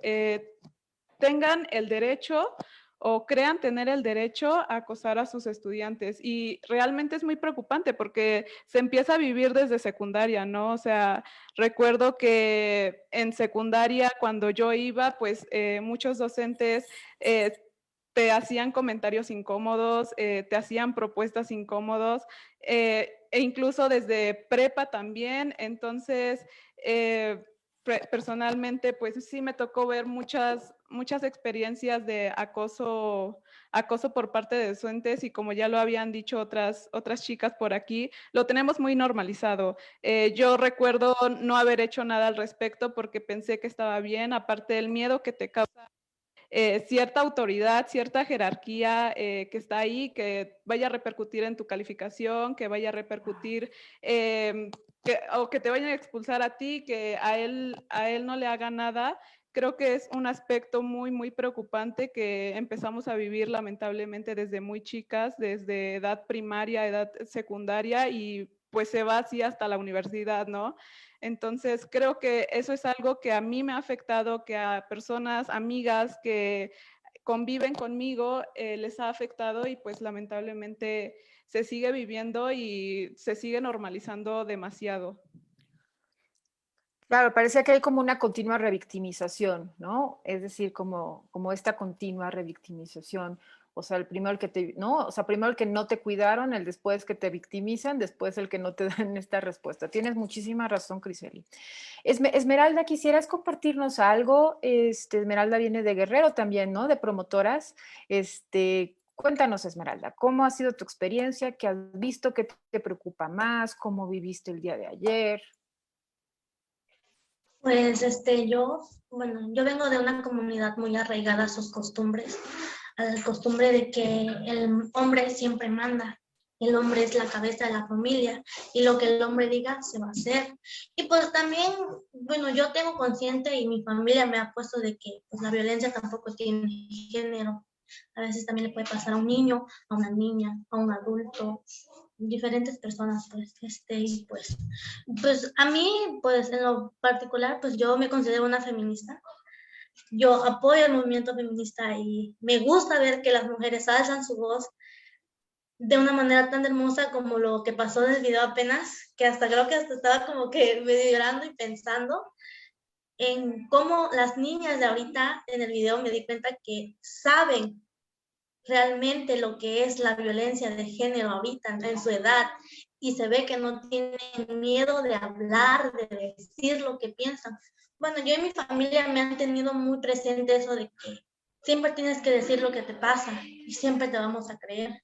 tengan el derecho o crean tener el derecho a acosar a sus estudiantes. Y realmente es muy preocupante porque se empieza a vivir desde secundaria, ¿no? O sea, recuerdo que en secundaria, cuando yo iba, pues muchos docentes te hacían comentarios incómodos, te hacían propuestas incómodos, e incluso desde prepa también. Entonces, personalmente, pues sí me tocó ver muchas experiencias de acoso por parte de docentes, y como ya lo habían dicho otras chicas por aquí, lo tenemos muy normalizado. Yo recuerdo no haber hecho nada al respecto porque pensé que estaba bien, aparte del miedo que te causa cierta autoridad, cierta jerarquía que está ahí, que vaya a repercutir en tu calificación, que vaya a repercutir, o que te vayan a expulsar a ti, que a él no le haga nada. Creo que es un aspecto muy, muy preocupante que empezamos a vivir lamentablemente desde muy chicas, desde edad primaria, edad secundaria, y pues se va así hasta la universidad, ¿no? Entonces, creo que eso es algo que a mí me ha afectado, que a personas, amigas que conviven conmigo les ha afectado, y pues lamentablemente se sigue viviendo y se sigue normalizando demasiado. Claro, parecía que hay como una continua revictimización, ¿no? Es decir, como esta continua revictimización. O sea, primero el que no te cuidaron, el después que te victimizan, después el que no te dan esta respuesta. Tienes muchísima razón, Griseli. Esmeralda, ¿quisieras compartirnos algo? Esmeralda viene de Guerrero también, ¿no? De promotoras. Cuéntanos, Esmeralda, ¿cómo ha sido tu experiencia? ¿Qué has visto? ¿Qué te preocupa más? ¿Cómo viviste el día de ayer? Pues yo vengo de una comunidad muy arraigada a sus costumbres, a la costumbre de que el hombre siempre manda, el hombre es la cabeza de la familia y lo que el hombre diga se va a hacer. Y pues también, yo tengo consciente y mi familia me ha puesto de que pues, la violencia tampoco tiene género. A veces también le puede pasar a un niño, a una niña, a un adulto, diferentes personas, y pues a mí, pues en lo particular, pues yo me considero una feminista. Yo apoyo el movimiento feminista y me gusta ver que las mujeres alzan su voz de una manera tan hermosa como lo que pasó en el video apenas, que creo que hasta estaba como que medio llorando y pensando en cómo las niñas de ahorita en el video me di cuenta que saben realmente lo que es la violencia de género ahorita en su edad y se ve que no tienen miedo de hablar, de decir lo que piensan. Bueno, yo y mi familia me han tenido muy presente eso de que siempre tienes que decir lo que te pasa y siempre te vamos a creer.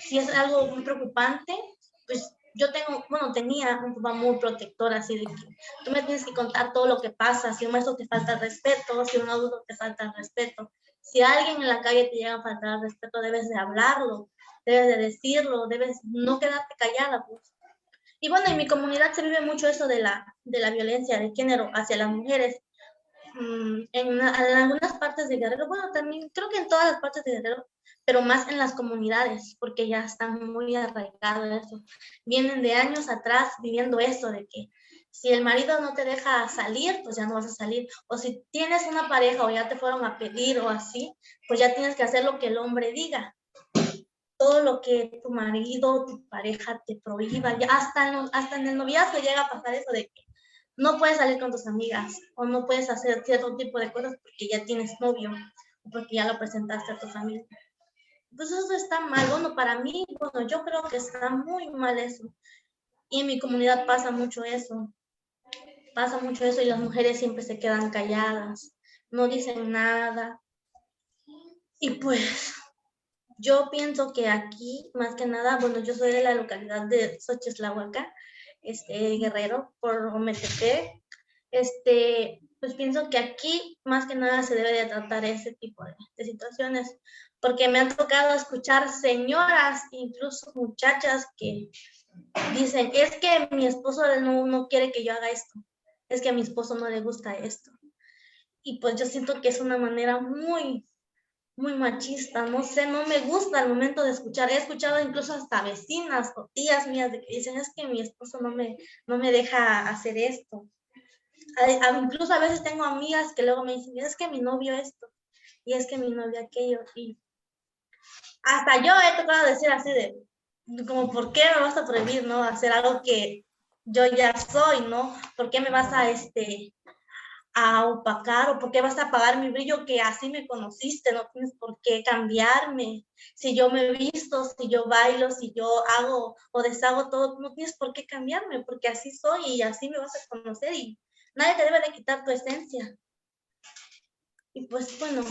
Si es algo muy preocupante, pues yo tenía un papá muy protector, así de que tú me tienes que contar todo lo que pasa, si un maestro te falta el respeto, si un adulto te falta el respeto, si alguien en la calle te llega a faltar el respeto, debes de hablarlo, debes de decirlo, debes no quedarte callada, pues. Y bueno, en mi comunidad se vive mucho eso de la violencia de género hacia las mujeres. En algunas partes de Guerrero, bueno, también creo que en todas las partes de Guerrero, pero más en las comunidades, porque ya están muy arraigados eso. Vienen de años atrás viviendo eso, de que si el marido no te deja salir, pues ya no vas a salir. O si tienes una pareja o ya te fueron a pedir o así, pues ya tienes que hacer lo que el hombre diga. Todo lo que tu marido, tu pareja te prohíba, ya hasta en el noviazgo llega a pasar eso de que no puedes salir con tus amigas o no puedes hacer cierto tipo de cosas porque ya tienes novio o porque ya lo presentaste a tu familia. Entonces eso está mal. Bueno, para mí, bueno, yo creo que está muy mal eso. Y en mi comunidad pasa mucho eso. Pasa mucho eso y las mujeres siempre se quedan calladas, no dicen nada. Y pues yo pienso que aquí, más que nada, bueno, yo soy de la localidad de Xochislahuaca, Guerrero, por Ometepec, pues pienso que aquí, más que nada, se debe de tratar ese tipo de situaciones, porque me han tocado escuchar señoras, incluso muchachas, que dicen, es que mi esposo no quiere que yo haga esto, es que a mi esposo no le gusta esto. Y pues yo siento que es una manera muy machista, no sé, no me gusta al momento de escuchar. He escuchado incluso hasta vecinas o tías mías de que dicen, es que mi esposo no me deja hacer esto. Incluso a veces tengo amigas que luego me dicen, es que mi novio esto, y es que mi novio aquello, y hasta yo he tocado decir así de, como, ¿por qué me vas a prohibir, no? Hacer algo que yo ya soy, ¿no? ¿Por qué me vas a opacar o por qué vas a apagar mi brillo que así me conociste? No tienes por qué cambiarme. Si yo me visto, si yo bailo, si yo hago o deshago todo, no tienes por qué cambiarme porque así soy y así me vas a conocer y nadie te debe de quitar tu esencia. Y pues bueno,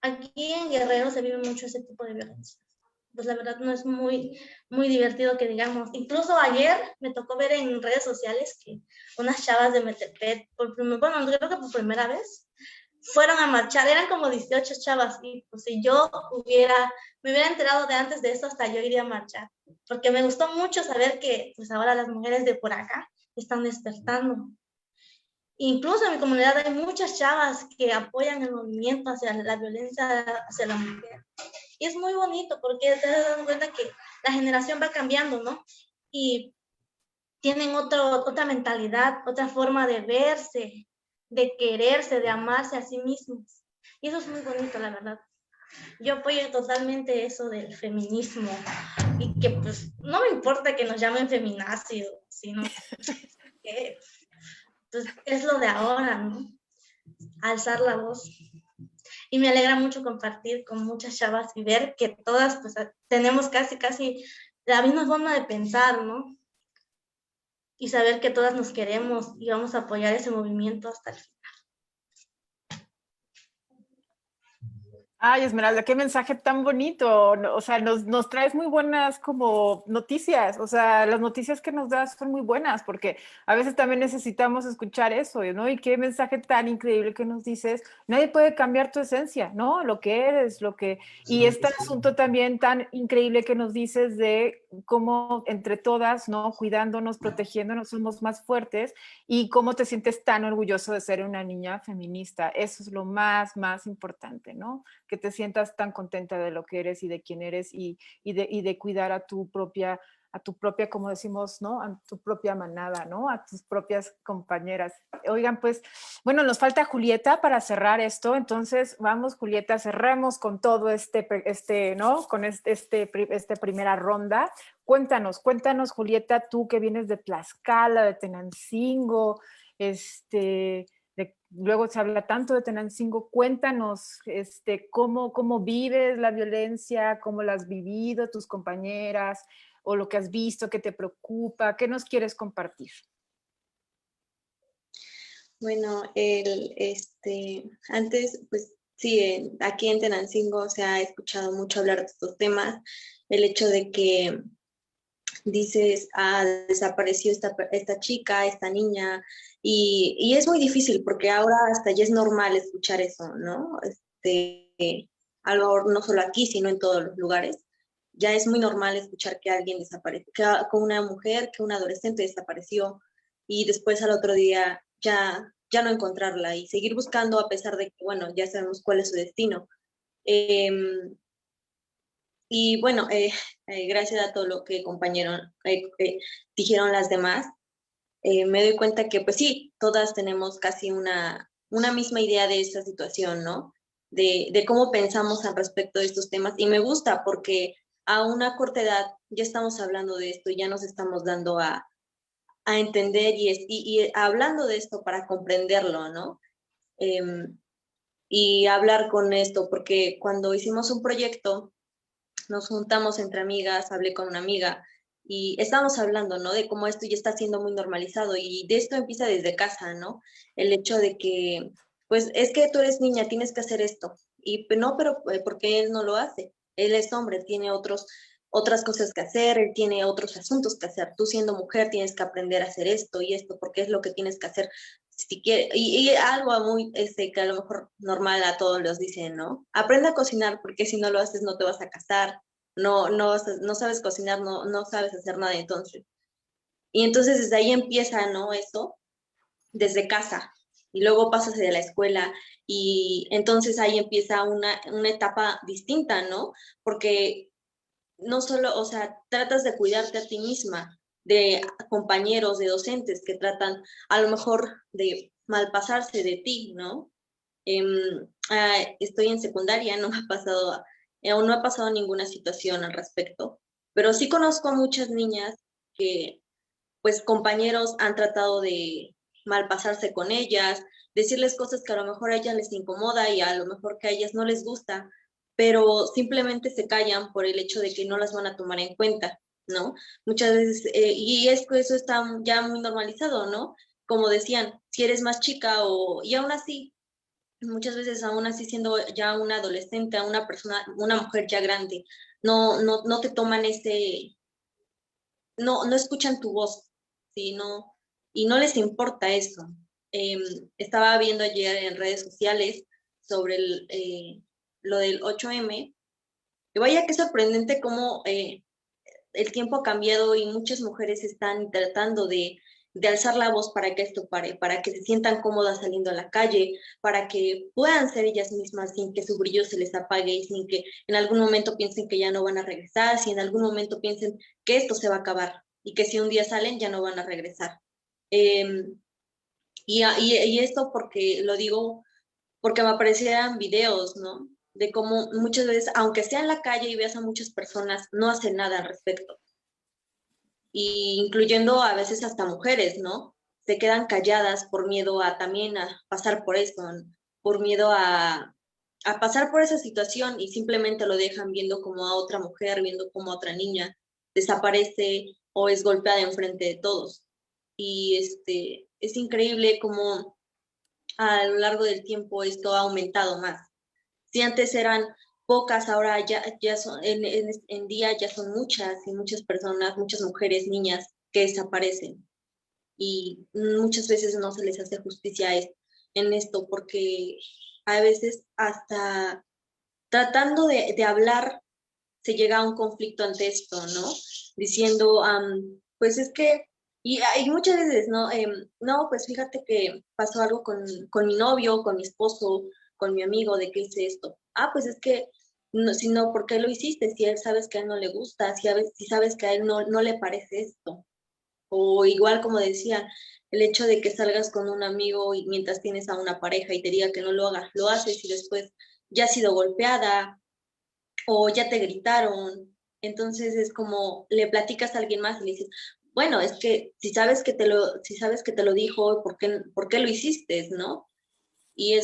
aquí en Guerrero se vive mucho ese tipo de violencia. Pues la verdad no es muy divertido que digamos. Incluso ayer me tocó ver en redes sociales que unas chavas de Metepec, bueno, creo que por primera vez, fueron a marchar, eran como 18 chavas, y pues si yo me hubiera enterado de antes de eso, hasta yo iría a marchar, porque me gustó mucho saber que pues ahora las mujeres de por acá están despertando. Incluso en mi comunidad hay muchas chavas que apoyan el movimiento hacia la violencia hacia la mujer. Y es muy bonito porque te das cuenta que la generación va cambiando, ¿no? Y tienen otra mentalidad, otra forma de verse, de quererse, de amarse a sí mismos. Y eso es muy bonito, la verdad. Yo apoyo totalmente eso del feminismo y que pues no me importa que nos llamen feminazis, sino que pues, es lo de ahora, ¿no? Alzar la voz. Y me alegra mucho compartir con muchas chavas y ver que todas pues, tenemos casi la misma forma de pensar, ¿no? Y saber que todas nos queremos y vamos a apoyar ese movimiento hasta el final. Ay, Esmeralda, qué mensaje tan bonito. O sea, nos traes muy buenas como noticias. O sea, las noticias que nos das son muy buenas porque a veces también necesitamos escuchar eso, ¿no? Y qué mensaje tan increíble que nos dices. Nadie puede cambiar tu esencia, ¿no? Lo que eres, Y este asunto también tan increíble que nos dices de cómo entre todas, ¿no? Cuidándonos, protegiéndonos, somos más fuertes y cómo te sientes tan orgulloso de ser una niña feminista. Eso es lo más importante, ¿no? Que te sientas tan contenta de lo que eres y de quién eres y de cuidar a tu propia, como decimos, ¿no? A tu propia manada, ¿no? A tus propias compañeras. Oigan, pues, bueno, nos falta Julieta para cerrar esto, entonces vamos, Julieta, cerremos con todo ¿no? Con esta primera ronda. Cuéntanos, Julieta, tú que vienes de Tlaxcala, de Tenancingo, luego se habla tanto de Tenancingo. Cuéntanos cómo vives la violencia, cómo la has vivido tus compañeras, o lo que has visto que te preocupa. ¿Qué nos quieres compartir? Bueno, antes, pues sí, aquí en Tenancingo se ha escuchado mucho hablar de estos temas, el hecho de que dices, desapareció esta chica, esta niña, y es muy difícil porque ahora hasta ya es normal escuchar eso, ¿no? Algo no solo aquí, sino en todos los lugares. Ya es muy normal escuchar que alguien desapareció, que una mujer, que un adolescente desapareció, y después al otro día ya no encontrarla y seguir buscando a pesar de que, bueno, ya sabemos cuál es su destino. Y bueno, gracias a todo lo que dijeron las demás, me doy cuenta que pues sí, todas tenemos casi una misma idea de esta situación, ¿no? De cómo pensamos al respecto de estos temas. Y me gusta porque a una corta edad ya estamos hablando de esto y ya nos estamos dando a entender y hablando de esto para comprenderlo, ¿no? Y hablar con esto, porque cuando hicimos un proyecto, nos juntamos entre amigas, hablé con una amiga y estábamos hablando, ¿no? De cómo esto ya está siendo muy normalizado y de esto empieza desde casa, ¿no? El hecho de que, pues, es que tú eres niña, tienes que hacer esto. Y no, pero ¿por qué él no lo hace? Él es hombre, tiene otras cosas que hacer, él tiene otros asuntos que hacer. Tú siendo mujer tienes que aprender a hacer esto y esto, porque es lo que tienes que hacer. Si quieres, y algo muy, que a lo mejor normal a todos los dicen, ¿no? Aprende a cocinar, porque si no lo haces no te vas a casar, no sabes cocinar, no sabes hacer nada entonces. Y entonces desde ahí empieza, ¿no? Eso, desde casa, y luego pasas de la escuela, y entonces ahí empieza una etapa distinta, ¿no? Porque no solo, o sea, tratas de cuidarte a ti misma, de compañeros, de docentes que tratan a lo mejor de malpasarse de ti, ¿no? Estoy en secundaria, no me ha pasado, aún no ha pasado ninguna situación al respecto, pero sí conozco a muchas niñas que, pues, compañeros han tratado de malpasarse con ellas, decirles cosas que a lo mejor a ellas les incomoda y a lo mejor que a ellas no les gusta, pero simplemente se callan por el hecho de que no las van a tomar en cuenta, ¿no? Muchas veces, y es que eso está ya muy normalizado, ¿no? Como decían, si eres más chica y aún así, muchas veces aún así siendo ya una adolescente, una persona, una mujer ya grande, no te toman no escuchan tu voz, ¿sí? Y no les importa eso. Estaba viendo ayer en redes sociales sobre lo del 8M, y vaya que sorprendente cómo el tiempo ha cambiado y muchas mujeres están tratando de alzar la voz para que esto pare, para que se sientan cómodas saliendo a la calle, para que puedan ser ellas mismas sin que su brillo se les apague y sin que en algún momento piensen que ya no van a regresar, si en algún momento piensen que esto se va a acabar y que si un día salen ya no van a regresar. Y esto porque lo digo, porque me aparecían videos, ¿no? De cómo muchas veces, aunque sea en la calle y veas a muchas personas, no hacen nada al respecto. Y incluyendo a veces hasta mujeres, ¿no? Se quedan calladas por miedo también a pasar por eso, ¿no? Por miedo a pasar por esa situación y simplemente lo dejan viendo como a otra mujer, viendo como a otra niña desaparece o es golpeada enfrente de todos. Y es increíble cómo a lo largo del tiempo esto ha aumentado más. Si antes eran pocas, ahora ya son, en día ya son muchas y muchas personas, muchas mujeres, niñas que desaparecen. Y muchas veces no se les hace justicia en esto, porque a veces hasta tratando de hablar se llega a un conflicto ante esto, ¿no? Diciendo, pues es que, y muchas veces, ¿no? No, pues fíjate que pasó algo con mi novio, con mi esposo, con mi amigo, de que hice esto. Pues es que, no, ¿por qué lo hiciste? Si él sabes que a él no le gusta, si sabes que a él no le parece esto. O igual como decían, el hecho de que salgas con un amigo y mientras tienes a una pareja y te diga que no lo hagas, lo haces y después ya has sido golpeada o ya te gritaron. Entonces es como le platicas a alguien más y le dices, bueno, es que si sabes que te lo dijo, ¿por qué lo hiciste, no? Y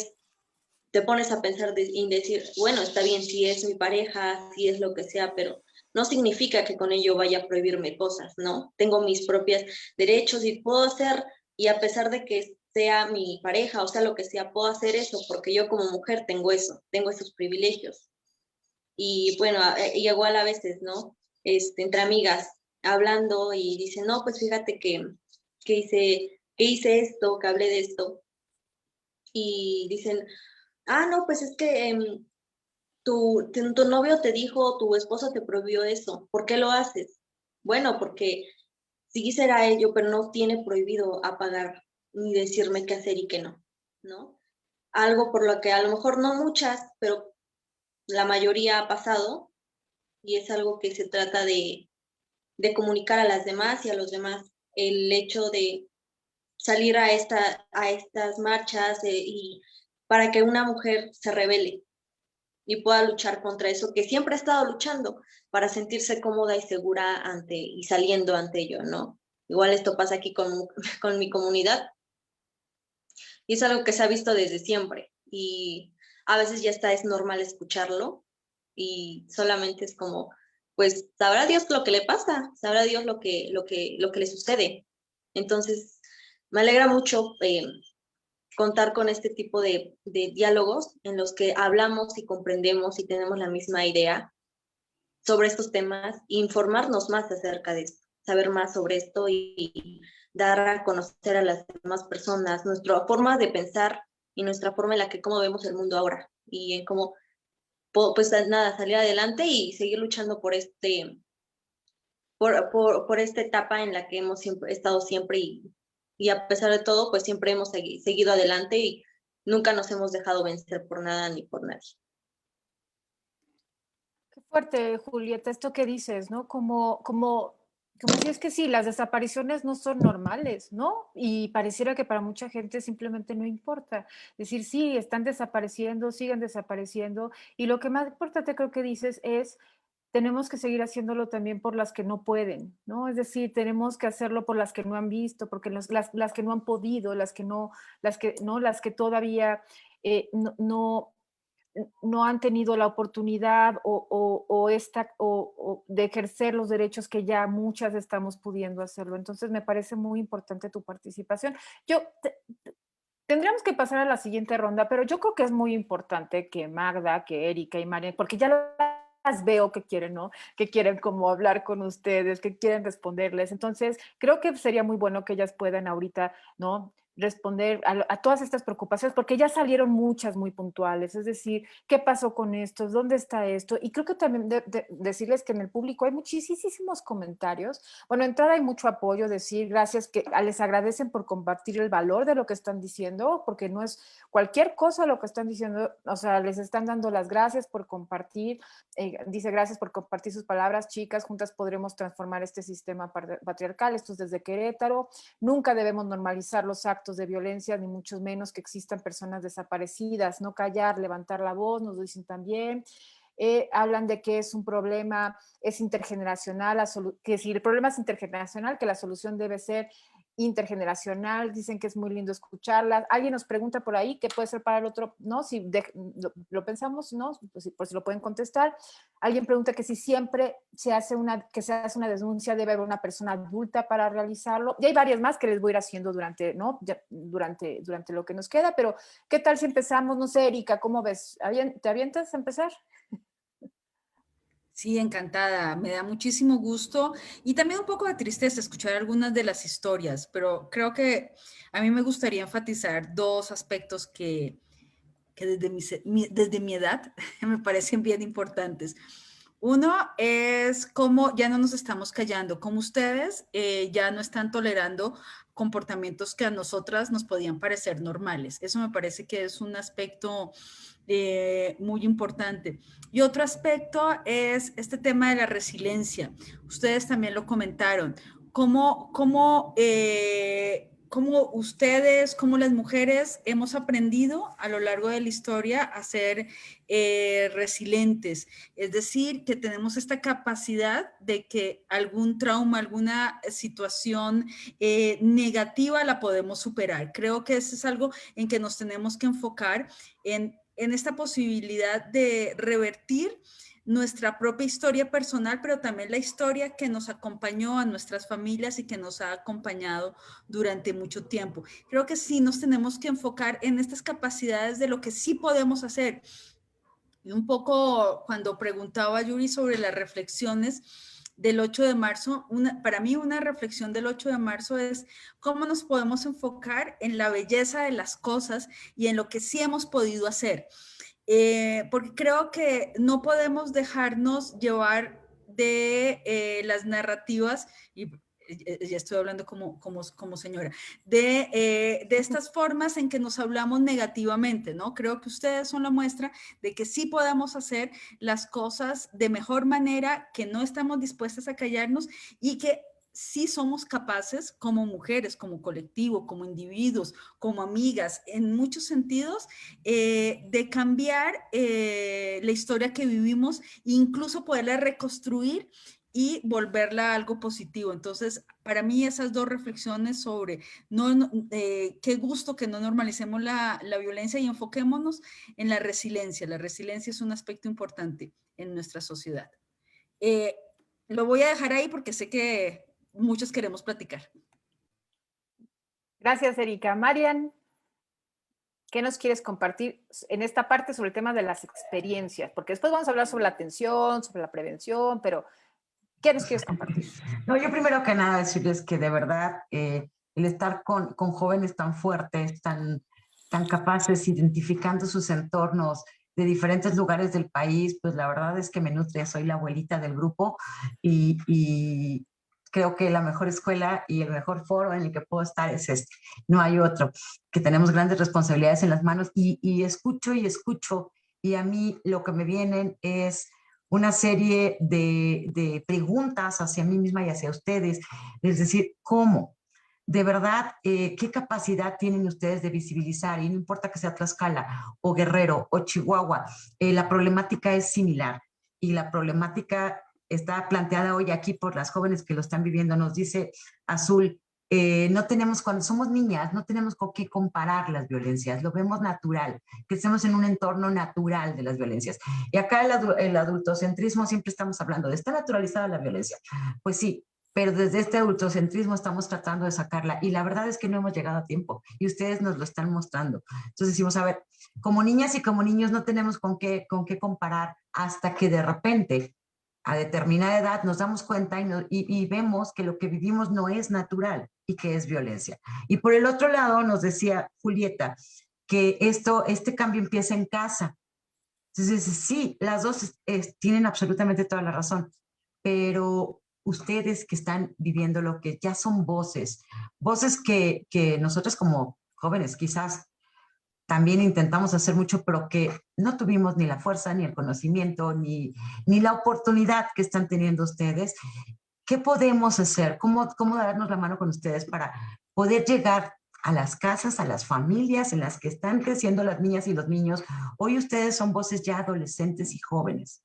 te pones a pensar y decir, bueno, está bien, si es mi pareja, si es lo que sea, pero no significa que con ello vaya a prohibirme cosas, ¿no? Tengo mis propios derechos y puedo hacer, y a pesar de que sea mi pareja o sea lo que sea, puedo hacer eso porque yo como mujer tengo eso, tengo esos privilegios. Y bueno, igual a veces, ¿no? Entre amigas hablando y dicen, no, pues fíjate que hice esto, que hablé de esto. Y dicen, no, pues es que tu novio te dijo, tu esposa te prohibió eso, ¿por qué lo haces? Bueno, porque sí quisiera ello, pero no tiene prohibido apagar ni decirme qué hacer y qué no, ¿no? Algo por lo que a lo mejor no muchas, pero la mayoría ha pasado, y es algo que se trata de comunicar a las demás y a los demás. El hecho de salir a estas marchas y para que una mujer se rebele y pueda luchar contra eso, que siempre ha estado luchando para sentirse cómoda y segura y saliendo ante ello, ¿no? Igual esto pasa aquí con mi comunidad, y es algo que se ha visto desde siempre, y a veces ya es normal escucharlo, y solamente es como, pues, sabrá Dios lo que le pasa, sabrá Dios lo que le sucede. Entonces, me alegra mucho contar con este tipo de diálogos en los que hablamos y comprendemos y tenemos la misma idea sobre estos temas, e informarnos más acerca de esto, saber más sobre esto y dar a conocer a las demás personas nuestra forma de pensar y nuestra forma en la que cómo vemos el mundo ahora, y en cómo, pues nada, salir adelante y seguir luchando por esta etapa en la que hemos estado siempre, y a pesar de todo, pues siempre hemos seguido adelante y nunca nos hemos dejado vencer por nada ni por nadie. Qué fuerte, Julieta, esto que dices, ¿no? Como si es que sí, las desapariciones no son normales, ¿no? Y pareciera que para mucha gente simplemente no importa. Decir, sí, están desapareciendo, siguen desapareciendo. Y lo que más importante creo que dices es, tenemos que seguir haciéndolo también por las que no pueden, ¿no? Es decir, tenemos que hacerlo por las que no han visto, porque las que no han podido, las que todavía no han tenido la oportunidad de ejercer los derechos que ya muchas estamos pudiendo hacerlo. Entonces, me parece muy importante tu participación. Tendríamos que pasar a la siguiente ronda, pero yo creo que es muy importante que Magda, que Erika y María, porque ya las veo que quieren, ¿no? Que quieren como hablar con ustedes, que quieren responderles. Entonces, creo que sería muy bueno que ellas puedan ahorita, ¿no?, responder a todas estas preocupaciones, porque ya salieron muchas muy puntuales, es decir, ¿qué pasó con esto? ¿Dónde está esto? Y creo que también decirles que en el público hay muchísimos comentarios. Bueno, entrada hay mucho apoyo, decir gracias, que les agradecen por compartir el valor de lo que están diciendo, porque no es cualquier cosa lo que están diciendo, o sea, les están dando las gracias por compartir, dice gracias por compartir sus palabras, chicas, juntas podremos transformar este sistema patriarcal, esto es desde Querétaro, nunca debemos normalizar los actos de violencia, ni mucho menos que existan personas desaparecidas, no callar, levantar la voz, nos dicen también. Hablan de que es un problema, es intergeneracional, que si el problema es intergeneracional, que la solución debe ser intergeneracional, dicen que es muy lindo escucharlas. Alguien nos pregunta por ahí qué puede ser para el otro, ¿no? Si lo pensamos, ¿no? Pues si lo pueden contestar. Alguien pregunta que si siempre se hace una denuncia, debe haber una persona adulta para realizarlo. Y hay varias más que les voy a ir haciendo durante lo que nos queda, pero ¿qué tal si empezamos? No sé, Erika, ¿cómo ves? ¿Te avientas a empezar? Sí, encantada. Me da muchísimo gusto y también un poco de tristeza escuchar algunas de las historias, pero creo que a mí me gustaría enfatizar dos aspectos que desde mi edad me parecen bien importantes. Uno es cómo ya no nos estamos callando, cómo ustedes ya no están tolerando comportamientos que a nosotras nos podían parecer normales. Eso me parece que es un aspecto muy importante. Y otro aspecto es este tema de la resiliencia. Ustedes también lo comentaron. Cómo cómo ustedes, como las mujeres, hemos aprendido a lo largo de la historia a ser resilientes. Es decir, que tenemos esta capacidad de que algún trauma, alguna situación negativa la podemos superar. Creo que eso es algo en que nos tenemos que enfocar en esta posibilidad de revertir nuestra propia historia personal, pero también la historia que nos acompañó a nuestras familias y que nos ha acompañado durante mucho tiempo. Creo que sí nos tenemos que enfocar en estas capacidades de lo que sí podemos hacer. Y un poco cuando preguntaba Yuri sobre las reflexiones del 8 de marzo, para mí una reflexión del 8 de marzo es cómo nos podemos enfocar en la belleza de las cosas y en lo que sí hemos podido hacer. Porque creo que no podemos dejarnos llevar de las narrativas, y ya estoy hablando como señora, de estas formas en que nos hablamos negativamente, ¿no? Creo que ustedes son la muestra de que sí podemos hacer las cosas de mejor manera, que no estamos dispuestas a callarnos y que sí somos capaces como mujeres, como colectivo, como individuos, como amigas, en muchos sentidos, de cambiar la historia que vivimos e incluso poderla reconstruir y volverla a algo positivo. Entonces, para mí esas dos reflexiones sobre qué gusto que no normalicemos la violencia y enfoquémonos en la resiliencia. La resiliencia es un aspecto importante en nuestra sociedad. Lo voy a dejar ahí porque sé que muchos queremos platicar. Gracias, Erika. Marian, ¿qué nos quieres compartir en esta parte sobre el tema de las experiencias? Porque después vamos a hablar sobre la atención, sobre la prevención, pero ¿qué nos quieres compartir? No, yo primero que nada decirles que de verdad el estar con jóvenes tan fuertes, tan capaces, identificando sus entornos de diferentes lugares del país, pues la verdad es que me nutre. Soy la abuelita del grupo y creo que la mejor escuela y el mejor foro en el que puedo estar es este. No hay otro, que tenemos grandes responsabilidades en las manos y escucho y a mí lo que me vienen es una serie de preguntas hacia mí misma y hacia ustedes. Es decir, ¿cómo? De verdad, ¿qué capacidad tienen ustedes de visibilizar? Y no importa que sea Tlaxcala o Guerrero o Chihuahua, la problemática es similar y la problemática está planteada hoy aquí por las jóvenes que lo están viviendo. Nos dice Azul, no tenemos, cuando somos niñas, no tenemos con qué comparar las violencias, lo vemos natural, que estemos en un entorno natural de las violencias. Y acá el adultocentrismo siempre estamos hablando de, ¿está naturalizada la violencia? Pues sí, pero desde este adultocentrismo estamos tratando de sacarla y la verdad es que no hemos llegado a tiempo y ustedes nos lo están mostrando. Entonces decimos, a ver, como niñas y como niños no tenemos con qué comparar hasta que de repente a determinada edad nos damos cuenta y vemos que lo que vivimos no es natural y que es violencia. Y por el otro lado nos decía Julieta que este cambio empieza en casa. Entonces sí, las dos tienen absolutamente toda la razón, pero ustedes que están viviendo lo que ya son voces que nosotros como jóvenes quizás también intentamos hacer mucho, pero que no tuvimos ni la fuerza, ni el conocimiento, ni la oportunidad que están teniendo ustedes. ¿Qué podemos hacer? ¿Cómo darnos la mano con ustedes para poder llegar a las casas, a las familias en las que están creciendo las niñas y los niños? Hoy ustedes son voces ya adolescentes y jóvenes,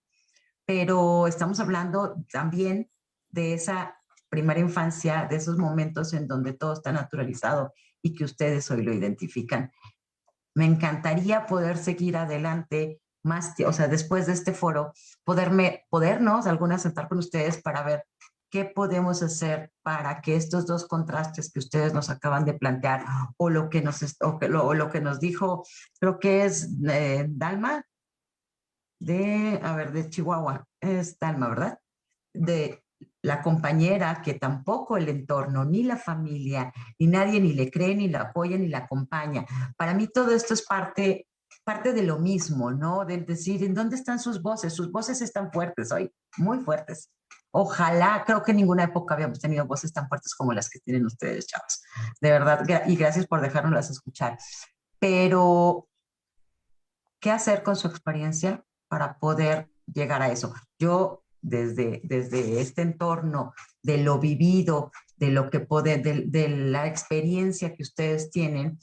pero estamos hablando también de esa primera infancia, de esos momentos en donde todo está naturalizado y que ustedes hoy lo identifican. Me encantaría poder seguir adelante más, o sea, después de este foro, podernos algunas sentar con ustedes para ver qué podemos hacer para que estos dos contrastes que ustedes nos acaban de plantear o lo que nos dijo, creo que es Dalma, de Chihuahua, es Dalma, ¿verdad? De la compañera que tampoco el entorno, ni la familia, ni nadie ni le cree, ni la apoya, ni la acompaña. Para mí todo esto es parte de lo mismo, ¿no? De decir, ¿en dónde están sus voces? Sus voces están fuertes hoy, muy fuertes. Ojalá, creo que en ninguna época habíamos tenido voces tan fuertes como las que tienen ustedes, chavos. De verdad, y gracias por dejárnoslas escuchar. Pero, ¿qué hacer con su experiencia para poder llegar a eso? Yo desde este entorno, de lo vivido, de lo que de la experiencia que ustedes tienen,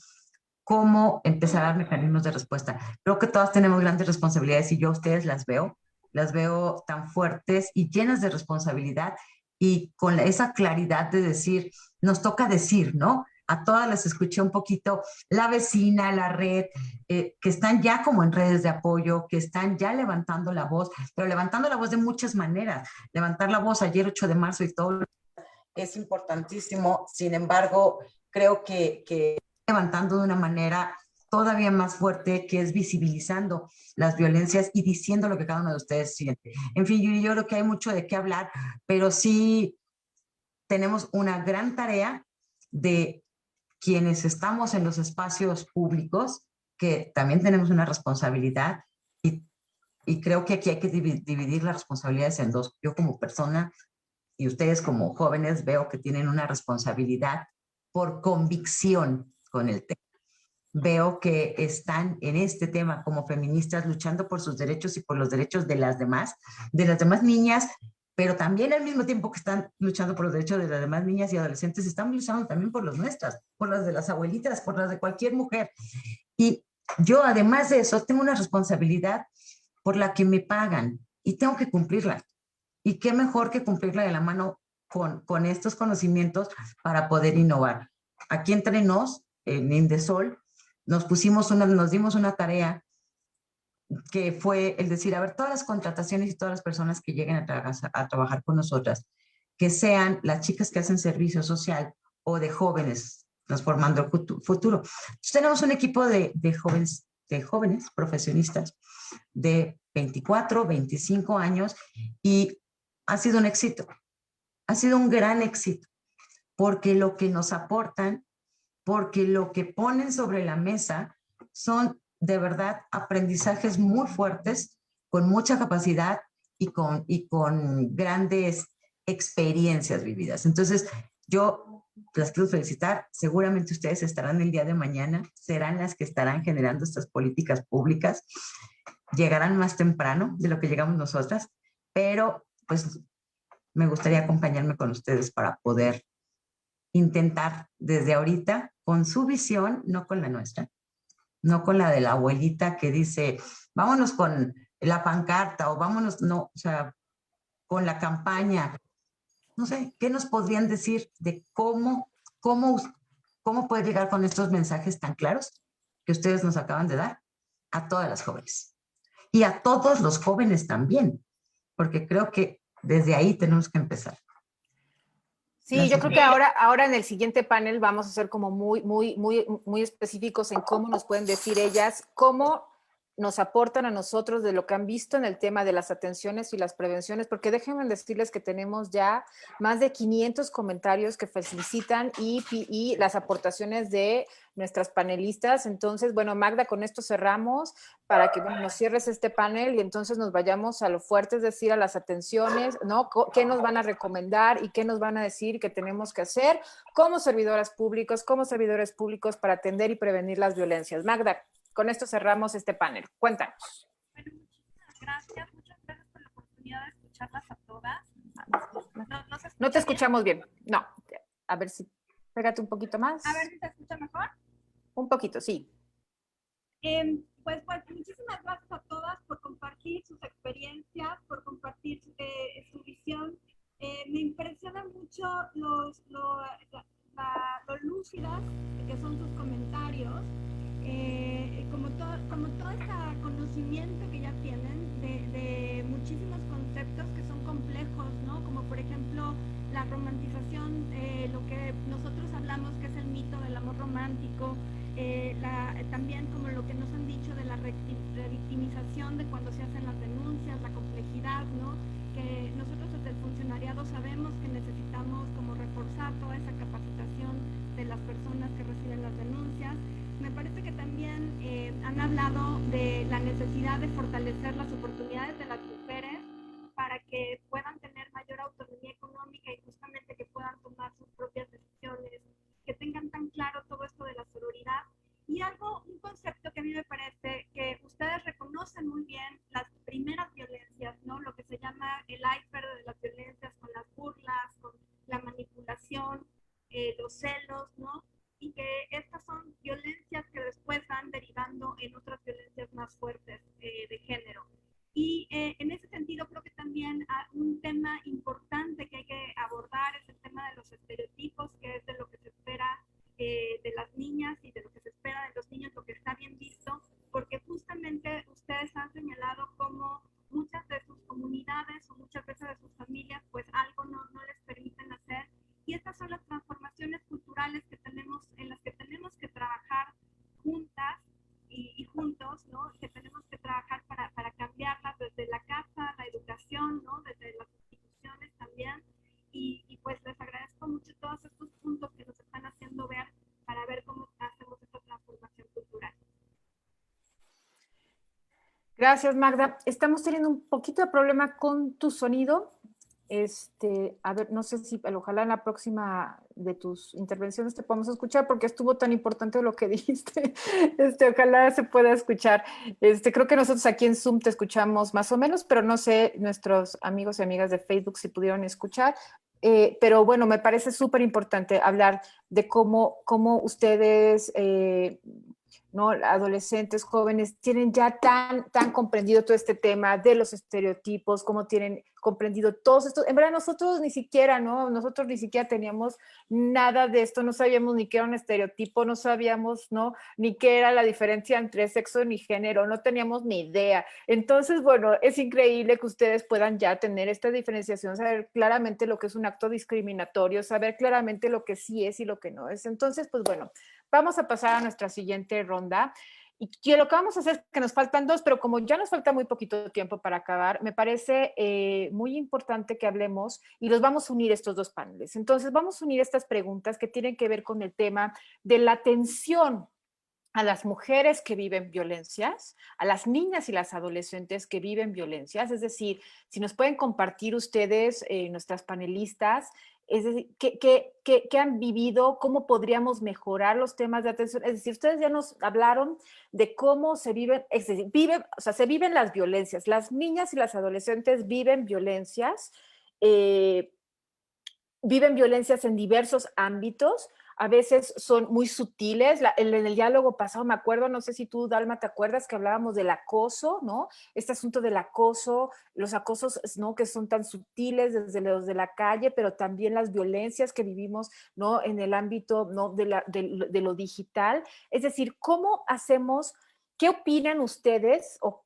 cómo empezar a dar mecanismos de respuesta. Creo que todas tenemos grandes responsabilidades y yo a ustedes las veo tan fuertes y llenas de responsabilidad y con esa claridad de decir, nos toca decir, ¿no? A todas las escuché un poquito, la vecina, la red, que están ya como en redes de apoyo, que están ya levantando la voz, pero levantando la voz de muchas maneras. Levantar la voz ayer 8 de marzo y todo es importantísimo, sin embargo, creo que levantando de una manera todavía más fuerte, que es visibilizando las violencias y diciendo lo que cada uno de ustedes siente. En fin, yo creo que hay mucho de qué hablar, pero sí tenemos una gran tarea de quienes estamos en los espacios públicos, que también tenemos una responsabilidad y creo que aquí hay que dividir las responsabilidades en dos. Yo como persona y ustedes como jóvenes veo que tienen una responsabilidad por convicción con el tema. Veo que están en este tema como feministas luchando por sus derechos y por los derechos de las demás niñas, pero también al mismo tiempo que están luchando por los derechos de las demás niñas y adolescentes, estamos luchando también por los nuestras, por las de las abuelitas, por las de cualquier mujer. Y yo, además de eso, tengo una responsabilidad por la que me pagan y tengo que cumplirla. Y qué mejor que cumplirla de la mano con estos conocimientos para poder innovar. Aquí entre nos, en Indesol, nos dimos una tarea que fue el decir, a ver, todas las contrataciones y todas las personas que lleguen a trabajar con nosotras, que sean las chicas que hacen servicio social o de jóvenes transformando el futuro. Entonces, tenemos un equipo de jóvenes profesionistas de 24, 25 años y ha sido un éxito, ha sido un gran éxito, porque lo que nos aportan, porque lo que ponen sobre la mesa son de verdad aprendizajes muy fuertes, con mucha capacidad y con grandes experiencias vividas. Entonces, yo las quiero felicitar. Seguramente ustedes estarán el día de mañana, serán las que estarán generando estas políticas públicas. Llegarán más temprano de lo que llegamos nosotras, pero pues me gustaría acompañarme con ustedes para poder intentar desde ahorita, con su visión, no con la nuestra, no con la de la abuelita que dice, vámonos con la pancarta o vámonos, no, o sea, con la campaña. No sé, ¿qué nos podrían decir de cómo poder llegar con estos mensajes tan claros que ustedes nos acaban de dar a todas las jóvenes? Y a todos los jóvenes también, porque creo que desde ahí tenemos que empezar. Sí, yo creo que ahora en el siguiente panel vamos a ser como muy específicos en cómo nos pueden decir ellas, cómo nos aportan a nosotros de lo que han visto en el tema de las atenciones y las prevenciones, porque déjenme decirles que tenemos ya más de 500 comentarios que felicitan y las aportaciones de nuestras panelistas. Entonces, bueno, Magda, con esto cerramos para que nos cierres este panel y entonces nos vayamos a lo fuerte, es decir, a las atenciones, ¿no? ¿Qué nos van a recomendar y qué nos van a decir que tenemos que hacer como servidoras públicas, como servidores públicos para atender y prevenir las violencias? Magda, con esto cerramos este panel. Cuéntanos. Bueno, muchísimas gracias. Muchas gracias por la oportunidad de escucharlas a todas. No te escuchamos bien. No. A ver si... Pégate un poquito más. A ver si se escucha mejor. Un poquito, sí. Pues muchísimas gracias a todas por compartir sus experiencias, por compartir su visión. Me impresiona mucho lo lúcidas que son sus comentarios. Como todo este conocimiento que ya tienen de muchísimos conceptos que son complejos, ¿no? Como por ejemplo la romantización, lo que nosotros hablamos que es el mito del amor romántico, también como lo que nos han dicho de la revictimización de cuando se hacen las denuncias, la complejidad, ¿no? Que nosotros desde el funcionariado sabemos que necesitamos como reforzar toda esa capacitación de las personas que reciben las denuncias. Me parece que también han hablado de la necesidad de fortalecer las oportunidades de las mujeres para que puedan tener mayor autonomía económica y justamente que puedan tomar sus propias decisiones, que tengan tan claro todo esto de la sororidad. Y un concepto que a mí me parece que ustedes reconocen muy bien las primeras violencias, ¿no? Lo que se llama el iceberg los celos, ¿no? Y que estas son violencias que después van derivando en otras violencias más fuertes de género. Y en ese sentido creo que también un tema importante que hay que abordar es el tema de los estereotipos, que es de lo que se espera de las niñas y de lo que se espera de los niños, lo que está bien visto, porque justamente ustedes han señalado cómo muchas de sus comunidades o muchas veces de sus familias pues algo no les permiten hacer, y estas son las transformaciones culturales que tenemos, en las que tenemos que trabajar juntas y juntos, ¿no? Que tenemos que trabajar para cambiarlas desde la casa, la educación, ¿no? Desde las instituciones también, y pues les agradezco mucho todos estos puntos que nos están haciendo ver para ver cómo hacemos esta transformación cultural. Gracias, Magda. Estamos teniendo un poquito de problema con tu sonido. A ver, no sé si ojalá en la próxima de tus intervenciones te podamos escuchar, porque estuvo tan importante lo que dijiste. Ojalá se pueda escuchar. Creo que nosotros aquí en Zoom te escuchamos más o menos, pero no sé nuestros amigos y amigas de Facebook si pudieron escuchar. Pero bueno, me parece súper importante hablar de cómo ustedes, ¿no? Adolescentes, jóvenes, tienen ya tan comprendido todo este tema de los estereotipos, cómo tienen comprendido todos estos. En verdad, nosotros ni siquiera, ¿no? Nosotros ni siquiera teníamos nada de esto, no sabíamos ni qué era un estereotipo, no sabíamos, ¿no? Ni qué era la diferencia entre sexo ni género, no teníamos ni idea. Entonces, bueno, es increíble que ustedes puedan ya tener esta diferenciación, saber claramente lo que es un acto discriminatorio, saber claramente lo que sí es y lo que no es. Entonces, pues bueno, vamos a pasar a nuestra siguiente ronda. Y lo que vamos a hacer es que nos faltan dos, pero como ya nos falta muy poquito tiempo para acabar, me parece muy importante que hablemos y los vamos a unir estos dos paneles. Entonces, vamos a unir estas preguntas que tienen que ver con el tema de la atención a las mujeres que viven violencias, a las niñas y las adolescentes que viven violencias. Es decir, si nos pueden compartir ustedes, nuestras panelistas, es decir, ¿qué han vivido? ¿Cómo podríamos mejorar los temas de atención? Es decir, ustedes ya nos hablaron de cómo se viven, es decir, se viven las violencias. Las niñas y las adolescentes viven violencias en diversos ámbitos. A veces son muy sutiles. En el diálogo pasado me acuerdo, no sé si tú, Dalma, te acuerdas que hablábamos del acoso, ¿no? Este asunto del acoso, los acosos, ¿no? Que son tan sutiles desde los de la calle, pero también las violencias que vivimos, ¿no? En el ámbito, ¿no? de lo digital. Es decir, ¿cómo hacemos? ¿Qué opinan ustedes o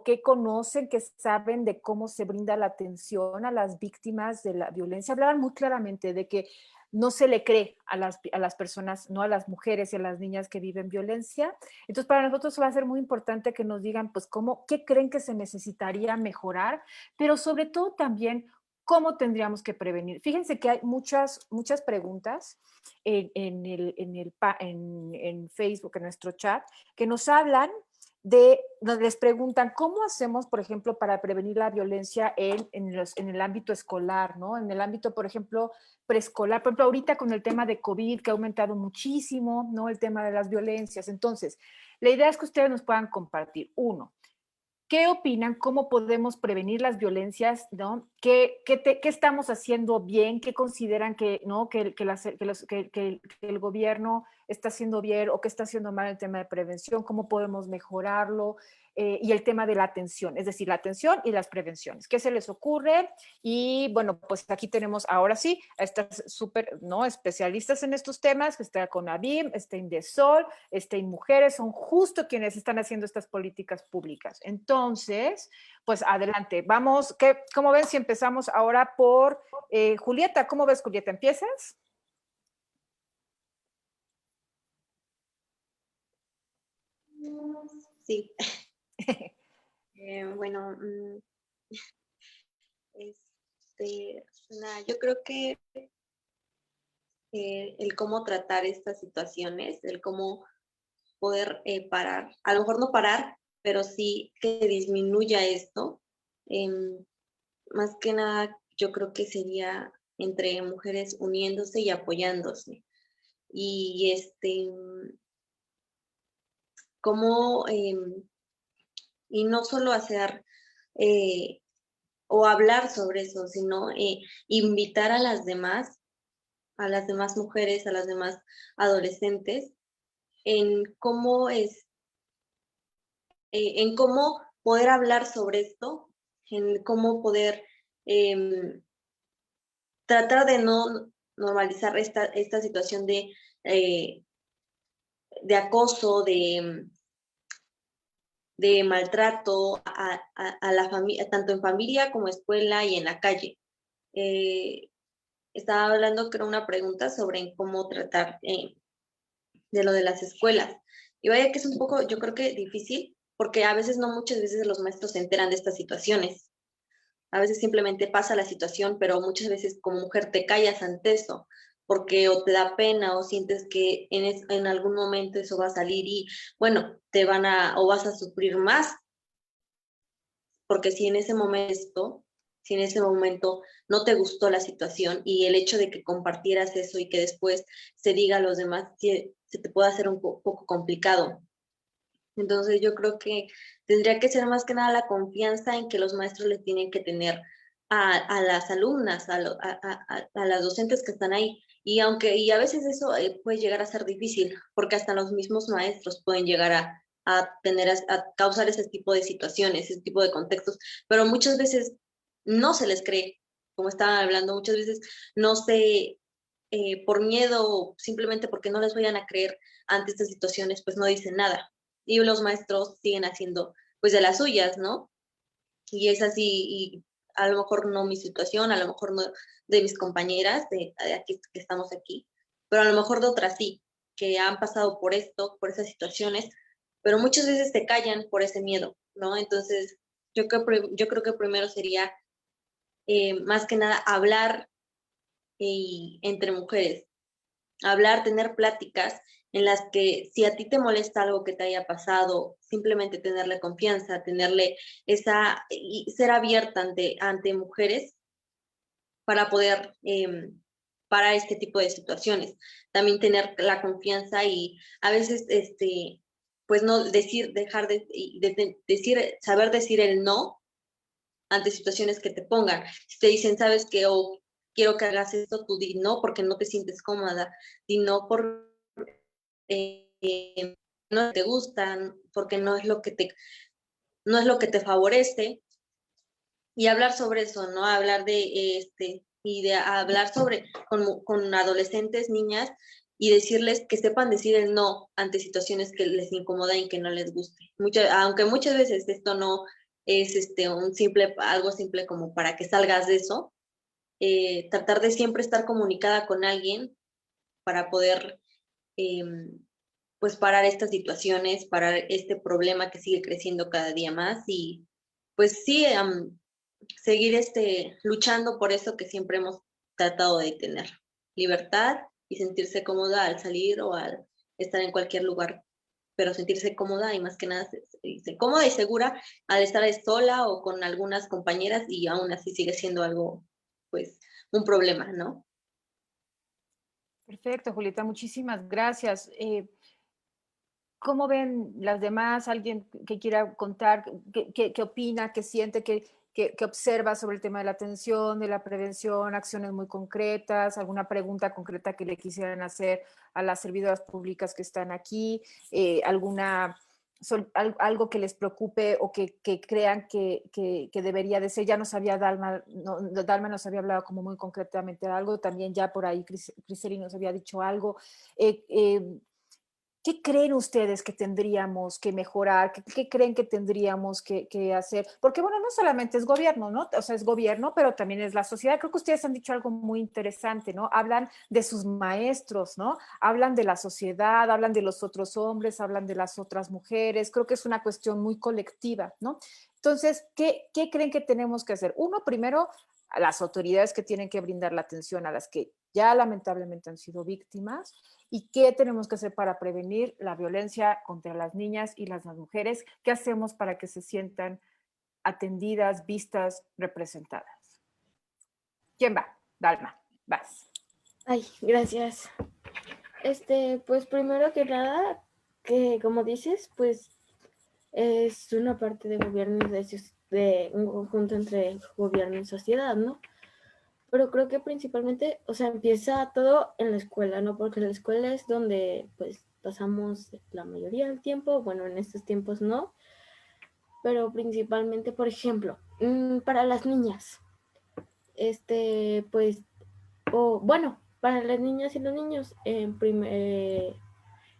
qué conocen, qué saben de cómo se brinda la atención a las víctimas de la violencia? Hablaban muy claramente de que no se le cree a las personas, no a las mujeres y a las niñas que viven violencia. Entonces, para nosotros va a ser muy importante que nos digan, pues, qué creen que se necesitaría mejorar, pero sobre todo también, cómo tendríamos que prevenir. Fíjense que hay muchas preguntas en Facebook, en nuestro chat, que nos hablan les preguntan cómo hacemos, por ejemplo, para prevenir la violencia en el ámbito escolar, ¿no? En el ámbito, por ejemplo, preescolar. Por ejemplo, ahorita con el tema de COVID, que ha aumentado muchísimo, ¿no? El tema de las violencias. Entonces, la idea es que ustedes nos puedan compartir. Uno, ¿qué opinan? ¿Cómo podemos prevenir las violencias? ¿No? ¿Qué estamos haciendo bien? ¿Qué consideran que el gobierno está haciendo bien o qué está haciendo mal en el tema de prevención? ¿Cómo podemos mejorarlo? Y el tema de la atención, es decir, la atención y las prevenciones. ¿Qué se les ocurre? Y bueno, pues aquí tenemos ahora sí a estas súper, ¿no? especialistas en estos temas, que está CONAVIM, está INDESOL, está INMujeres, son justo quienes están haciendo estas políticas públicas. Entonces, pues adelante, vamos, ¿cómo ven si empezamos ahora por Julieta? ¿Cómo ves, Julieta? ¿Empiezas? Sí. Bueno, yo creo que el cómo tratar estas situaciones, el cómo poder parar, a lo mejor no parar, pero sí que disminuya esto, más que nada yo creo que sería entre mujeres uniéndose y apoyándose. Y cómo, y no solo hacer o hablar sobre eso, sino invitar a las demás a las demás mujeres, a las demás adolescentes, en cómo en cómo poder hablar sobre esto, en cómo poder tratar de no normalizar esta situación de acoso, de maltrato a la familia, tanto en familia como escuela y en la calle. Estaba hablando, creo, una pregunta sobre cómo tratar de lo de las escuelas. Y vaya que es un poco, yo creo que difícil, porque a veces muchas veces los maestros se enteran de estas situaciones. A veces simplemente pasa la situación, pero muchas veces como mujer te callas ante eso, porque o te da pena o sientes que en algún momento eso va a salir y, bueno, o vas a sufrir más, porque si en ese momento no te gustó la situación y el hecho de que compartieras eso y que después se diga a los demás, se te puede hacer un poco complicado. Entonces yo creo que tendría que ser más que nada la confianza en que los maestros le tienen que tener a las alumnas, a las docentes que están ahí. Y a veces eso puede llegar a ser difícil, porque hasta los mismos maestros pueden llegar a causar ese tipo de situaciones, ese tipo de contextos, pero muchas veces no se les cree, como estaban hablando, muchas veces no se, por miedo o simplemente porque no les vayan a creer ante estas situaciones, pues no dicen nada. Y los maestros siguen haciendo pues de las suyas, ¿no? Y es así, y a lo mejor no mi situación, a lo mejor no de mis compañeras de aquí que estamos aquí, pero a lo mejor de otras sí, que han pasado por esto, por esas situaciones, pero muchas veces se callan por ese miedo, ¿no? Entonces, yo creo que primero sería más que nada hablar entre mujeres, hablar, tener pláticas en las que si a ti te molesta algo que te haya pasado, simplemente tenerle confianza, tenerle y ser abierta ante mujeres para poder para este tipo de situaciones. También tener la confianza y a veces pues no dejar de decir, saber decir el no ante situaciones que te pongan. Si te dicen, sabes que quiero que hagas esto, tú di no porque no te sientes cómoda, di no por no te gustan, porque no es lo que te favorece, y hablar sobre eso, ¿no? Hablar hablar con adolescentes, niñas, y decirles que sepan decir el no ante situaciones que les incomodan y que no les guste. Aunque muchas veces esto no es algo simple como para que salgas de eso, tratar de siempre estar comunicada con alguien para poder pues parar estas situaciones, parar este problema que sigue creciendo cada día más y pues sí, seguir luchando por eso que siempre hemos tratado de tener, libertad y sentirse cómoda al salir o al estar en cualquier lugar, pero sentirse cómoda y más que nada cómoda y segura al estar sola o con algunas compañeras y aún así sigue siendo algo, pues, un problema, ¿no? Perfecto, Julieta, muchísimas gracias. ¿Cómo ven las demás? ¿Alguien que quiera contar qué opina, qué siente, qué observa sobre el tema de la atención, de la prevención, acciones muy concretas, alguna pregunta concreta que le quisieran hacer a las servidoras públicas que están aquí, algo que les preocupe o que crean que debería de ser? Ya nos había Dalma nos había hablado como muy concretamente de algo, también ya por ahí Criseli nos había dicho algo. ¿Qué creen ustedes que tendríamos que mejorar? ¿Qué creen que tendríamos que hacer? Porque, bueno, no solamente es gobierno, ¿no? O sea, es gobierno, pero también es la sociedad. Creo que ustedes han dicho algo muy interesante, ¿no? Hablan de sus maestros, ¿no? Hablan de la sociedad, hablan de los otros hombres, hablan de las otras mujeres. Creo que es una cuestión muy colectiva, ¿no? Entonces, ¿qué creen que tenemos que hacer? Uno, primero, a las autoridades que tienen que brindar la atención a las que ya lamentablemente han sido víctimas. ¿Y qué tenemos que hacer para prevenir la violencia contra las niñas y las mujeres? ¿Qué hacemos para que se sientan atendidas, vistas, representadas? ¿Quién va? Dalma, vas. Ay, gracias. Pues primero que nada, que como dices, pues es una parte de gobierno, de un conjunto entre gobierno y sociedad, ¿no? pero creo que principalmente, o sea, empieza todo en la escuela, ¿no? Porque la escuela es donde, pues, pasamos la mayoría del tiempo, bueno, en estos tiempos no, pero principalmente, por ejemplo, para las niñas, pues, o bueno, para las niñas y los niños,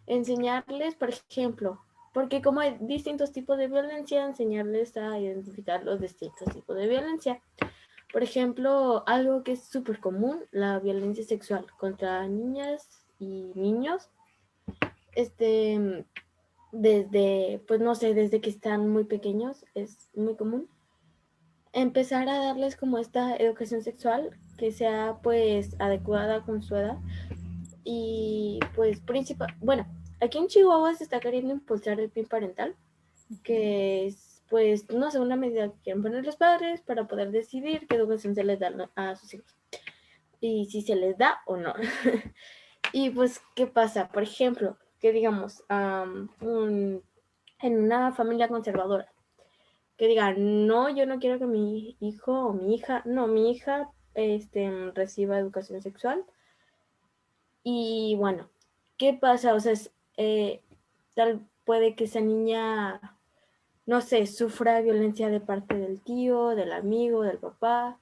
enseñarles, por ejemplo, porque como hay distintos tipos de violencia, enseñarles a identificar los distintos tipos de violencia. Por ejemplo, algo que es súper común, la violencia sexual contra niñas y niños, desde, pues no sé, desde que están muy pequeños, es muy común empezar a darles como esta educación sexual que sea pues adecuada con su edad. Y pues bueno, aquí en Chihuahua se está queriendo impulsar el PIN parental, que es pues no sé, una medida que quieren poner los padres para poder decidir qué educación se les da a sus hijos y si se les da o no. Y pues, ¿qué pasa? Por ejemplo, que digamos, en una familia conservadora, que digan, no, yo no quiero que mi hijo o mi hija, no, mi hija reciba educación sexual. Y bueno, ¿qué pasa? O sea, tal puede que esa niña, no sé, sufra violencia de parte del tío, del amigo, del papá,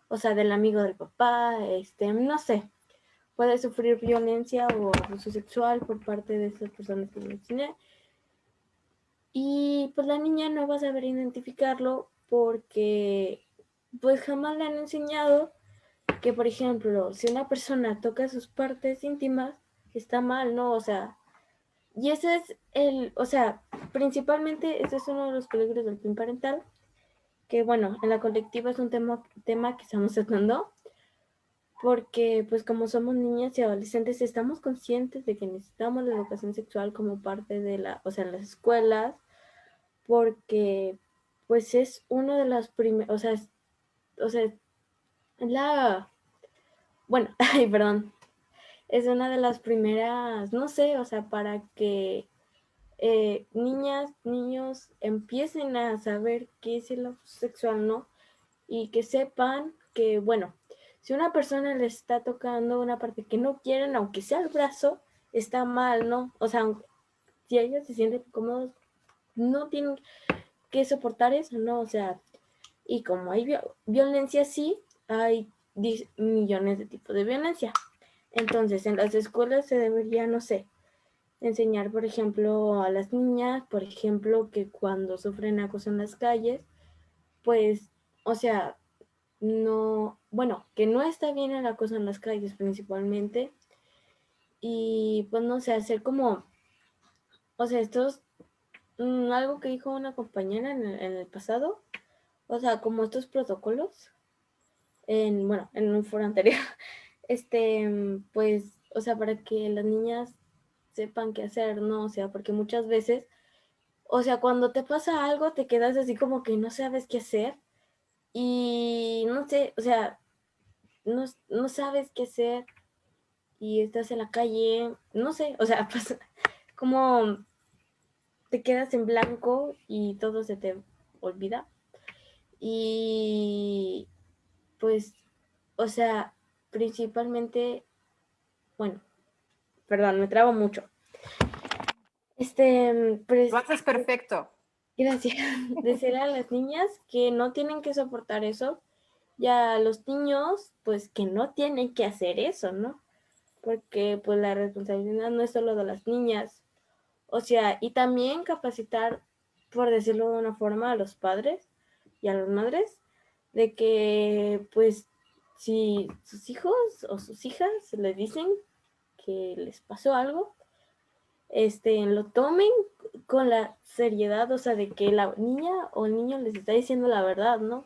o sea, del amigo del papá, no sé, puede sufrir violencia o abuso sexual por parte de esas personas que mencioné. Y pues la niña no va a saber identificarlo porque pues jamás le han enseñado que, por ejemplo, si una persona toca sus partes íntimas, está mal, ¿no? O sea, y ese es o sea, principalmente ese es uno de los peligros del PIN parental, que bueno, en la colectiva es un tema que estamos tratando, porque pues como somos niñas y adolescentes estamos conscientes de que necesitamos la educación sexual como parte de o sea, en las escuelas, porque pues es uno de las primeras, bueno, ay, perdón, es una de las primeras, no sé, o sea, para que niñas, niños empiecen a saber qué es el abuso sexual, ¿no? Y que sepan que, bueno, si una persona les está tocando una parte que no quieren, aunque sea el brazo, está mal, ¿no? O sea, si ellos se sienten cómodos, no tienen que soportar eso, ¿no? O sea, y como hay violencia, sí, hay millones de tipos de violencia. Entonces, en las escuelas se debería, no sé, enseñar, por ejemplo, a las niñas, por ejemplo, que cuando sufren acoso en las calles, pues, o sea, no, bueno, que no está bien el acoso en las calles principalmente, y pues no sé, hacer como, o sea, esto es algo que dijo una compañera en el pasado, o sea, como estos protocolos, bueno, en un foro anterior, pues, o sea, para que las niñas sepan qué hacer, ¿no? O sea, porque muchas veces, o sea, cuando te pasa algo, te quedas así como que no sabes qué hacer y no sé, o sea, no sabes qué hacer y estás en la calle, no sé, o sea, pues como te quedas en blanco y todo se te olvida. Y pues, o sea, principalmente, bueno, perdón, me trabo mucho. Pues, lo haces perfecto. Gracias. Decirle a las niñas que no tienen que soportar eso y a los niños, pues que no tienen que hacer eso, ¿no? Porque pues la responsabilidad no es solo de las niñas. O sea, y también capacitar, por decirlo de una forma, a los padres y a las madres de que pues si sus hijos o sus hijas les dicen que les pasó algo, lo tomen con la seriedad, o sea, de que la niña o el niño les está diciendo la verdad, ¿no?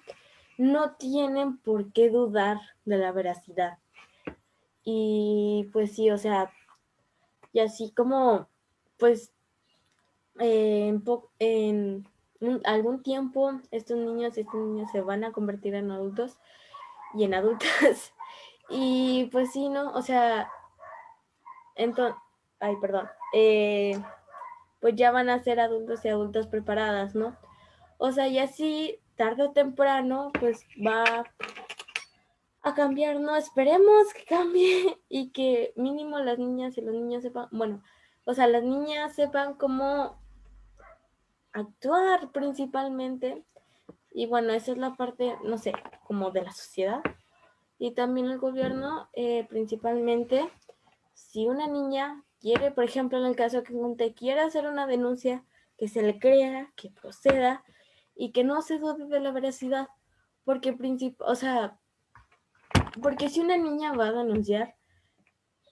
No tienen por qué dudar de la veracidad. Y pues sí, o sea, y así como, pues, en algún tiempo estos niños se van a convertir en adultos y en adultas. Y pues sí, ¿no? O sea, entonces, ay, perdón, pues ya van a ser adultos y adultas preparadas, ¿no? O sea, y así, tarde o temprano, pues va a cambiar, no esperemos que cambie y que mínimo las niñas y los niños sepan, bueno, o sea, las niñas sepan cómo actuar principalmente. Y bueno, esa es la parte, no sé, como de la sociedad. Y también el gobierno, principalmente, si una niña quiere, por ejemplo, en el caso que conté, quiere hacer una denuncia, que se le crea, que proceda y que no se dude de la veracidad. Porque, o sea, porque si una niña va a denunciar,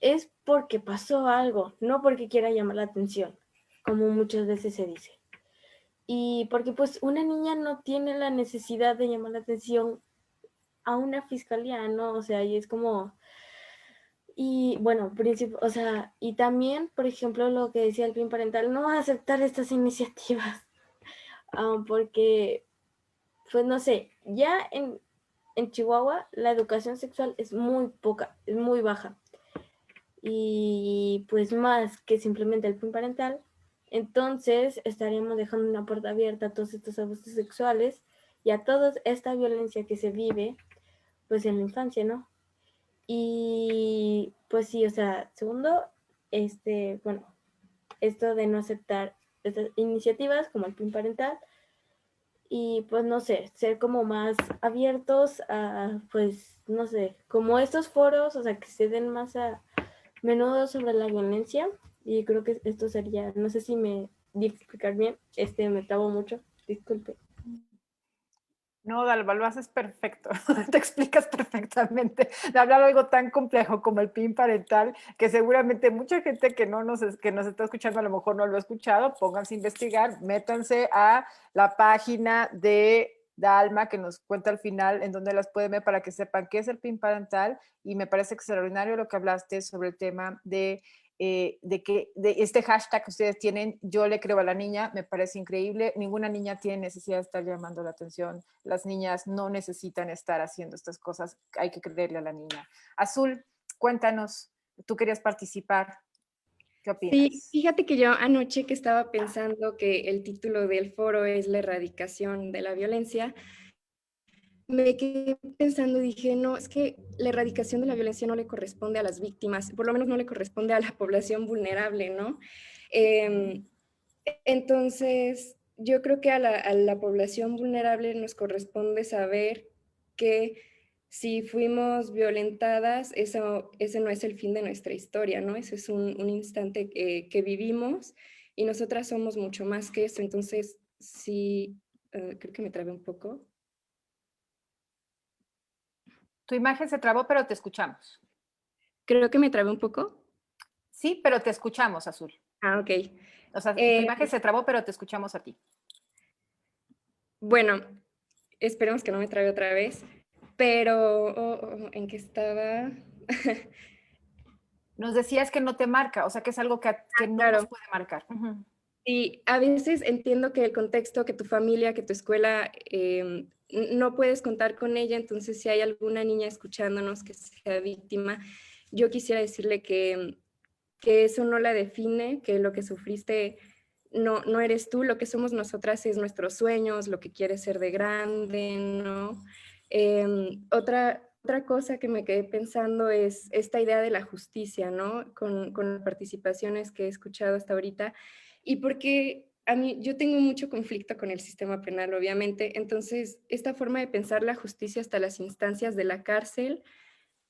es porque pasó algo, no porque quiera llamar la atención, como muchas veces se dice. Y porque pues una niña no tiene la necesidad de llamar la atención a una fiscalía, ¿no? O sea, y es como... Y bueno, o sea, y también, por ejemplo, lo que decía el PIN parental, no aceptar estas iniciativas, porque, pues no sé, ya en Chihuahua la educación sexual es muy poca, es muy baja. Y pues más que simplemente el PIN parental, entonces estaríamos dejando una puerta abierta a todos estos abusos sexuales y a toda esta violencia que se vive pues en la infancia, ¿no? Y pues sí, o sea, segundo, bueno, esto de no aceptar estas iniciativas como el PIN parental y pues no sé, ser como más abiertos a, pues no sé, como estos foros, o sea, que se den más a menudo sobre la violencia. Y creo que esto sería, no sé si me di a explicar bien, me trabo mucho, disculpe. No, Dalva, lo haces perfecto, te explicas perfectamente de hablar algo tan complejo como el PIN parental, que seguramente mucha gente que nos está escuchando a lo mejor no lo ha escuchado, pónganse a investigar, métanse a la página de Dalma que nos cuenta al final en donde las pueden ver para que sepan qué es el PIN parental, y me parece extraordinario lo que hablaste sobre el tema de este hashtag que ustedes tienen, yo le creo a la niña, me parece increíble. Ninguna niña tiene necesidad de estar llamando la atención. Las niñas no necesitan estar haciendo estas cosas, hay que creerle a la niña. Azul, cuéntanos, tú querías participar, ¿qué opinas? Sí, fíjate que yo anoche que estaba pensando que el título del foro es la erradicación de la violencia, me quedé pensando y dije, no, es que la erradicación de la violencia no le corresponde a las víctimas, por lo menos no le corresponde a la población vulnerable, ¿no? Entonces, yo creo que a la población vulnerable nos corresponde saber que si fuimos violentadas, ese no es el fin de nuestra historia, ¿no? Ese es un instante que vivimos y nosotras somos mucho más que eso. Entonces, sí, creo que me trabé un poco. Tu imagen se trabó, pero te escuchamos. Creo que me trabé un poco. Sí, pero te escuchamos, Azul. Ah, ok. O sea, tu imagen se trabó, pero te escuchamos a ti. Bueno, esperemos que no me trabe otra vez, pero ¿en qué estaba? Nos decías que no te marca, o sea, que es algo que no claro. nos puede marcar. Y a veces entiendo que el contexto, que tu familia, que tu escuela, no puedes contar con ella, entonces si hay alguna niña escuchándonos que sea víctima, yo quisiera decirle que eso no la define, que lo que sufriste no eres tú, lo que somos nosotras es nuestros sueños, lo que quieres ser de grande, ¿no? Otra cosa que me quedé pensando es esta idea de la justicia, ¿no? Con participaciones que he escuchado hasta ahorita, y porque yo tengo mucho conflicto con el sistema penal, obviamente, entonces esta forma de pensar la justicia hasta las instancias de la cárcel,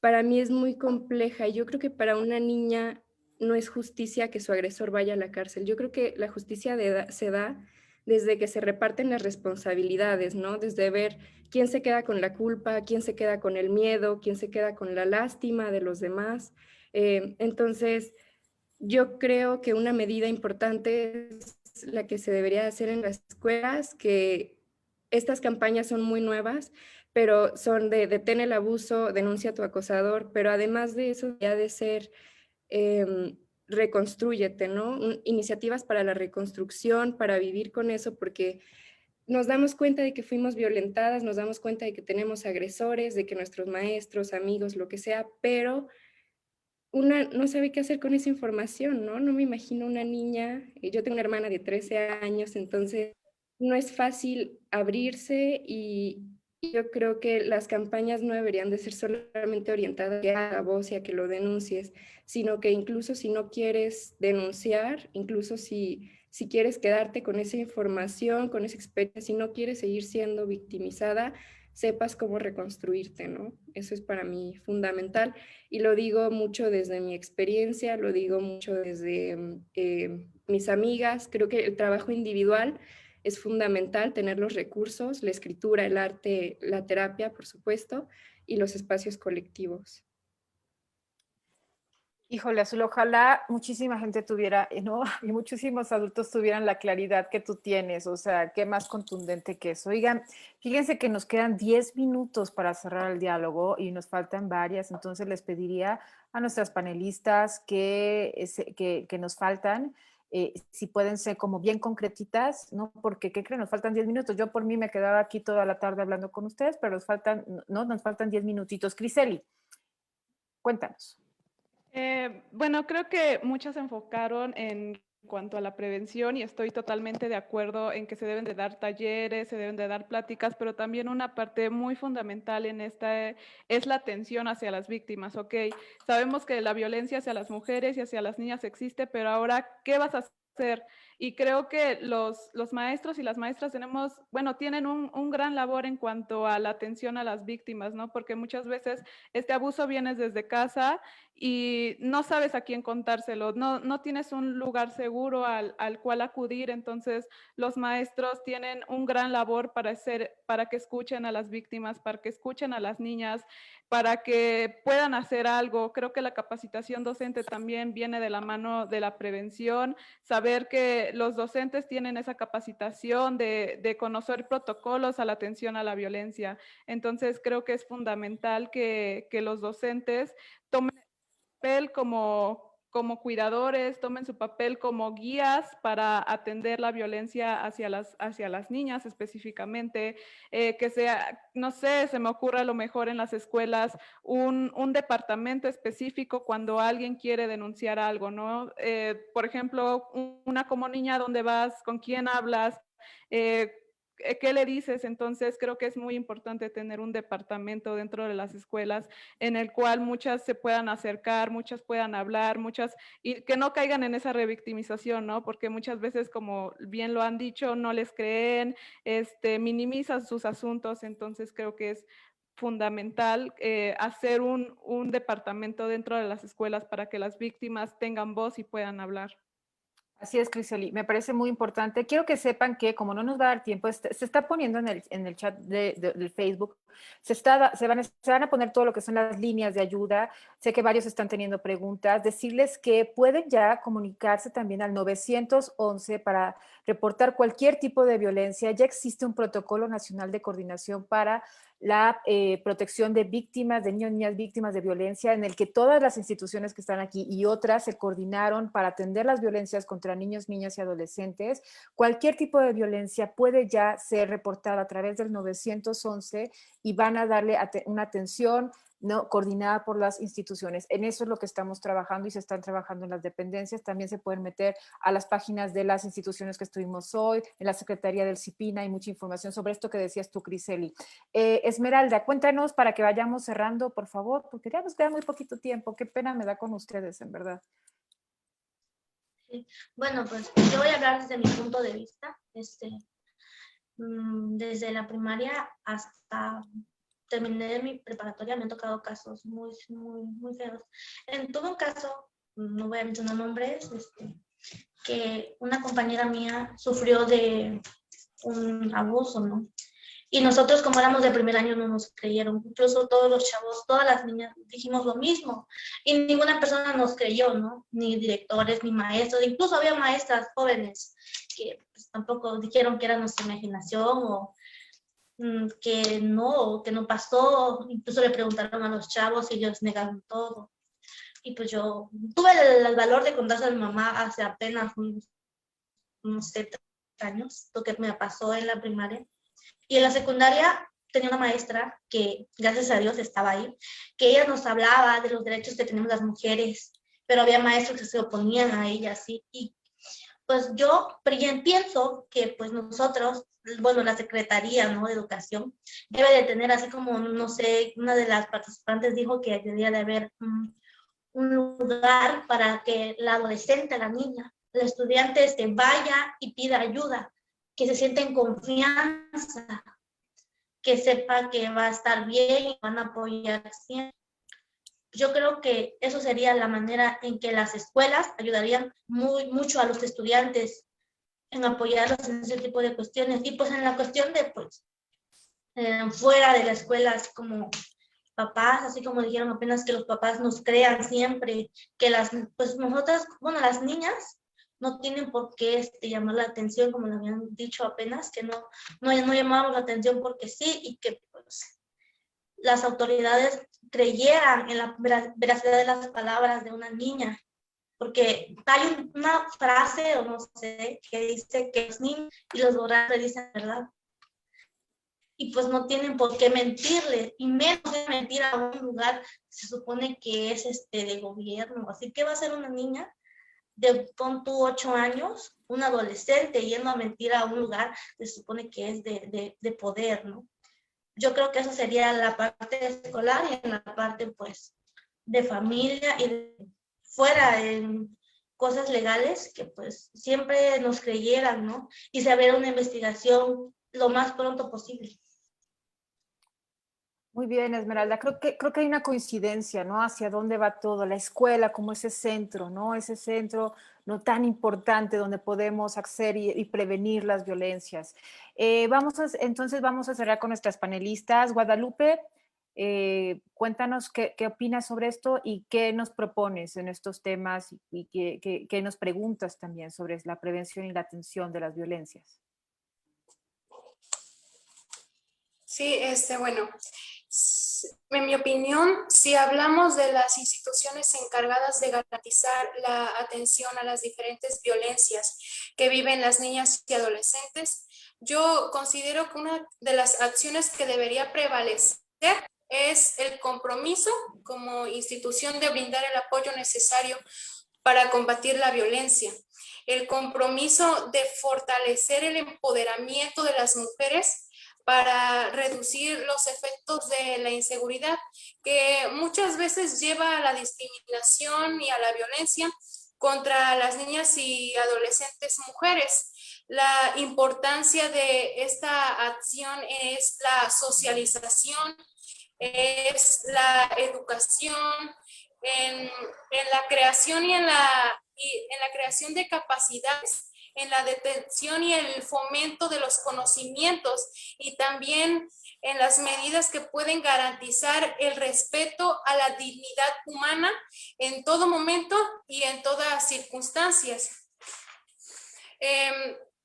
para mí es muy compleja. Yo creo que para una niña no es justicia que su agresor vaya a la cárcel. Yo creo que la justicia se da desde que se reparten las responsabilidades, ¿no? Desde ver quién se queda con la culpa, quién se queda con el miedo, quién se queda con la lástima de los demás. Entonces, yo creo que una medida importante es la que se debería hacer en las escuelas, que estas campañas son muy nuevas, pero son de detén el abuso, denuncia a tu acosador, pero además de eso, ya de ser reconstrúyete, ¿no? Iniciativas para la reconstrucción, para vivir con eso, porque nos damos cuenta de que fuimos violentadas, nos damos cuenta de que tenemos agresores, de que nuestros maestros, amigos, lo que sea, pero una no sabe qué hacer con esa información, ¿no? No me imagino una niña, yo tengo una hermana de 13 años, entonces no es fácil abrirse y Yo creo que las campañas no deberían de ser solamente orientadas a la voz y a que lo denuncies, sino que incluso si no quieres denunciar, incluso si quieres quedarte con esa información, con esa experiencia, si no quieres seguir siendo victimizada, sepas cómo reconstruirte, ¿no? Eso es para mí fundamental y lo digo mucho desde mi experiencia, lo digo mucho desde mis amigas. Creo que el trabajo individual es fundamental, tener los recursos, la escritura, el arte, la terapia, por supuesto, y los espacios colectivos. Híjole, Azul, ojalá muchísima gente tuviera, ¿no? Y muchísimos adultos tuvieran la claridad que tú tienes, o sea, qué más contundente que eso. Oigan, fíjense que nos quedan 10 minutos para cerrar el diálogo y nos faltan varias, entonces les pediría a nuestras panelistas que nos faltan, si pueden ser como bien concretitas, ¿no? Porque, ¿qué creen? Nos faltan 10 minutos. Yo por mí me quedaba aquí toda la tarde hablando con ustedes, pero nos faltan 10 minutitos. Criseli, cuéntanos. Bueno, creo que muchas se enfocaron en cuanto a la prevención y estoy totalmente de acuerdo en que se deben de dar talleres, se deben de dar pláticas, pero también una parte muy fundamental en esta es la atención hacia las víctimas, ¿ok? Sabemos que la violencia hacia las mujeres y hacia las niñas existe, pero ahora, ¿qué vas a hacer? Y creo que los maestros y las maestras tienen un gran labor en cuanto a la atención a las víctimas, ¿no? Porque muchas veces este abuso viene desde casa y no sabes a quién contárselo, no tienes un lugar seguro al cual acudir, entonces los maestros tienen un gran labor para que escuchen a las víctimas, para que escuchen a las niñas, para que puedan hacer algo. Creo que la capacitación docente también viene de la mano de la prevención, saber que los docentes tienen esa capacitación de conocer protocolos a la atención a la violencia. Entonces creo que es fundamental que los docentes tomen papel como cuidadores, tomen su papel como guías para atender la violencia hacia las niñas específicamente, que sea, no sé, se me ocurre a lo mejor en las escuelas un departamento específico cuando alguien quiere denunciar algo, ¿no? Por ejemplo, una como niña, ¿dónde vas? ¿Con quién hablas? ¿Qué le dices? Entonces creo que es muy importante tener un departamento dentro de las escuelas en el cual muchas se puedan acercar, muchas puedan hablar, y que no caigan en esa revictimización, ¿no? Porque muchas veces, como bien lo han dicho, no les creen, minimizan sus asuntos, entonces creo que es fundamental hacer un departamento dentro de las escuelas para que las víctimas tengan voz y puedan hablar. Así es, Criseli, me parece muy importante. Quiero que sepan que, como no nos va a dar tiempo, se está poniendo en el chat del Facebook, se van a poner todo lo que son las líneas de ayuda. Sé que varios están teniendo preguntas. Decirles que pueden ya comunicarse también al 911 para reportar cualquier tipo de violencia. Ya existe un protocolo nacional de coordinación para la protección de víctimas, de niños y niñas víctimas de violencia, en el que todas las instituciones que están aquí y otras se coordinaron para atender las violencias contra niños, niñas y adolescentes. Cualquier tipo de violencia puede ya ser reportada a través del 911 y van a darle una atención, ¿no?, coordinada por las instituciones. En eso es lo que estamos trabajando y se están trabajando en las dependencias. También se pueden meter a las páginas de las instituciones que estuvimos hoy, en la Secretaría del CIPINA, hay mucha información sobre esto que decías tú, Criseli. Esmeralda, cuéntanos para que vayamos cerrando, por favor, porque ya nos queda muy poquito tiempo. Qué pena me da con ustedes, en verdad. Sí. Bueno, pues yo voy a hablar desde mi punto de vista. Desde la primaria hasta terminé mi preparatoria me han tocado casos muy feos. Tuve un caso, no voy a mencionar nombres, que una compañera mía sufrió de un abuso, ¿no? Y nosotros, como éramos de primer año, no nos creyeron. Incluso todos los chavos, todas las niñas dijimos lo mismo. Y ninguna persona nos creyó, ¿no? Ni directores, ni maestros. Incluso había maestras jóvenes que pues, tampoco dijeron que era nuestra imaginación o que no pasó. Incluso le preguntaron a los chavos y ellos negaron todo. Y pues yo tuve el valor de contarse a mi mamá hace apenas unos 7 años, lo que me pasó en la primaria. Y en la secundaria tenía una maestra que, gracias a Dios, estaba ahí, que ella nos hablaba de los derechos que tenemos las mujeres, pero había maestros que se oponían a ella, ¿sí? Y pues yo pienso que pues nosotros, bueno, la Secretaría, ¿no?, de Educación debe de tener, así como, no sé, una de las participantes dijo que debería de haber un lugar para que la adolescente, la niña, el estudiante vaya y pida ayuda, que se sienta en confianza, que sepa que va a estar bien y van a apoyar siempre. Yo creo que eso sería la manera en que las escuelas ayudarían mucho a los estudiantes en apoyarlos en ese tipo de cuestiones. Y pues en la cuestión de, pues, fuera de la escuela, así como papás, así como dijeron apenas, que los papás nos crean siempre, que pues nosotras, bueno, las niñas no tienen por qué llamar la atención, como lo habían dicho apenas, que no llamamos la atención porque sí, y que pues las autoridades creyeran en la veracidad de las palabras de una niña, porque hay una frase, o no sé, que dice que los niños y los borrachos dicen verdad, y pues no tienen por qué mentirle, y menos de mentir a un lugar que se supone que es de gobierno. Así que va a ser una niña de, pon tú, 8 años, un adolescente yendo a mentir a un lugar que se supone que es de poder, ¿no? Yo creo que eso sería la parte escolar, y en la parte, pues, de familia y fuera en cosas legales, que pues siempre nos creyeran, ¿no? Y se abriera una investigación lo más pronto posible. Muy bien, Esmeralda. Creo que hay una coincidencia, ¿no? Hacia dónde va todo, la escuela como ese centro, ¿no? Ese centro no tan importante donde podemos acceder y prevenir las violencias. Entonces vamos a cerrar con nuestras panelistas. Guadalupe, cuéntanos qué opinas sobre esto y qué nos propones en estos temas, y qué nos preguntas también sobre la prevención y la atención de las violencias. Sí, bueno, en mi opinión, si hablamos de las instituciones encargadas de garantizar la atención a las diferentes violencias que viven las niñas y adolescentes, yo considero que una de las acciones que debería prevalecer es el compromiso como institución de brindar el apoyo necesario para combatir la violencia, el compromiso de fortalecer el empoderamiento de las mujeres para reducir los efectos de la inseguridad, que muchas veces lleva a la discriminación y a la violencia contra las niñas y adolescentes mujeres. La importancia de esta acción es la socialización, es la educación, en la creación y en la creación de capacidades, en la detención y el fomento de los conocimientos, y también en las medidas que pueden garantizar el respeto a la dignidad humana en todo momento y en todas circunstancias.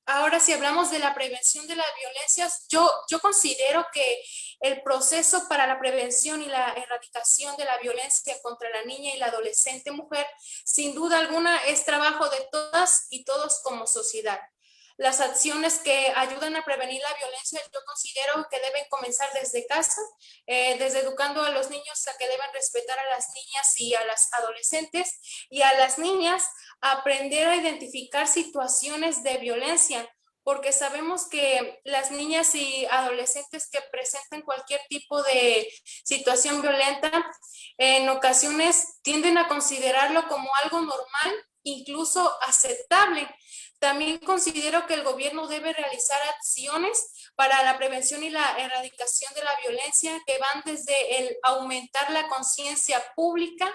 Ahora, si hablamos de la prevención de las violencias, yo considero que el proceso para la prevención y la erradicación de la violencia contra la niña y la adolescente mujer, sin duda alguna, es trabajo de todas y todos como sociedad. Las acciones que ayudan a prevenir la violencia, yo considero que deben comenzar desde casa, desde educando a los niños a que deben respetar a las niñas y a las adolescentes, y a las niñas aprender a identificar situaciones de violencia, porque sabemos que las niñas y adolescentes que presentan cualquier tipo de situación violenta, en ocasiones tienden a considerarlo como algo normal, incluso aceptable. También considero que el gobierno debe realizar acciones para la prevención y la erradicación de la violencia, que van desde el aumentar la conciencia pública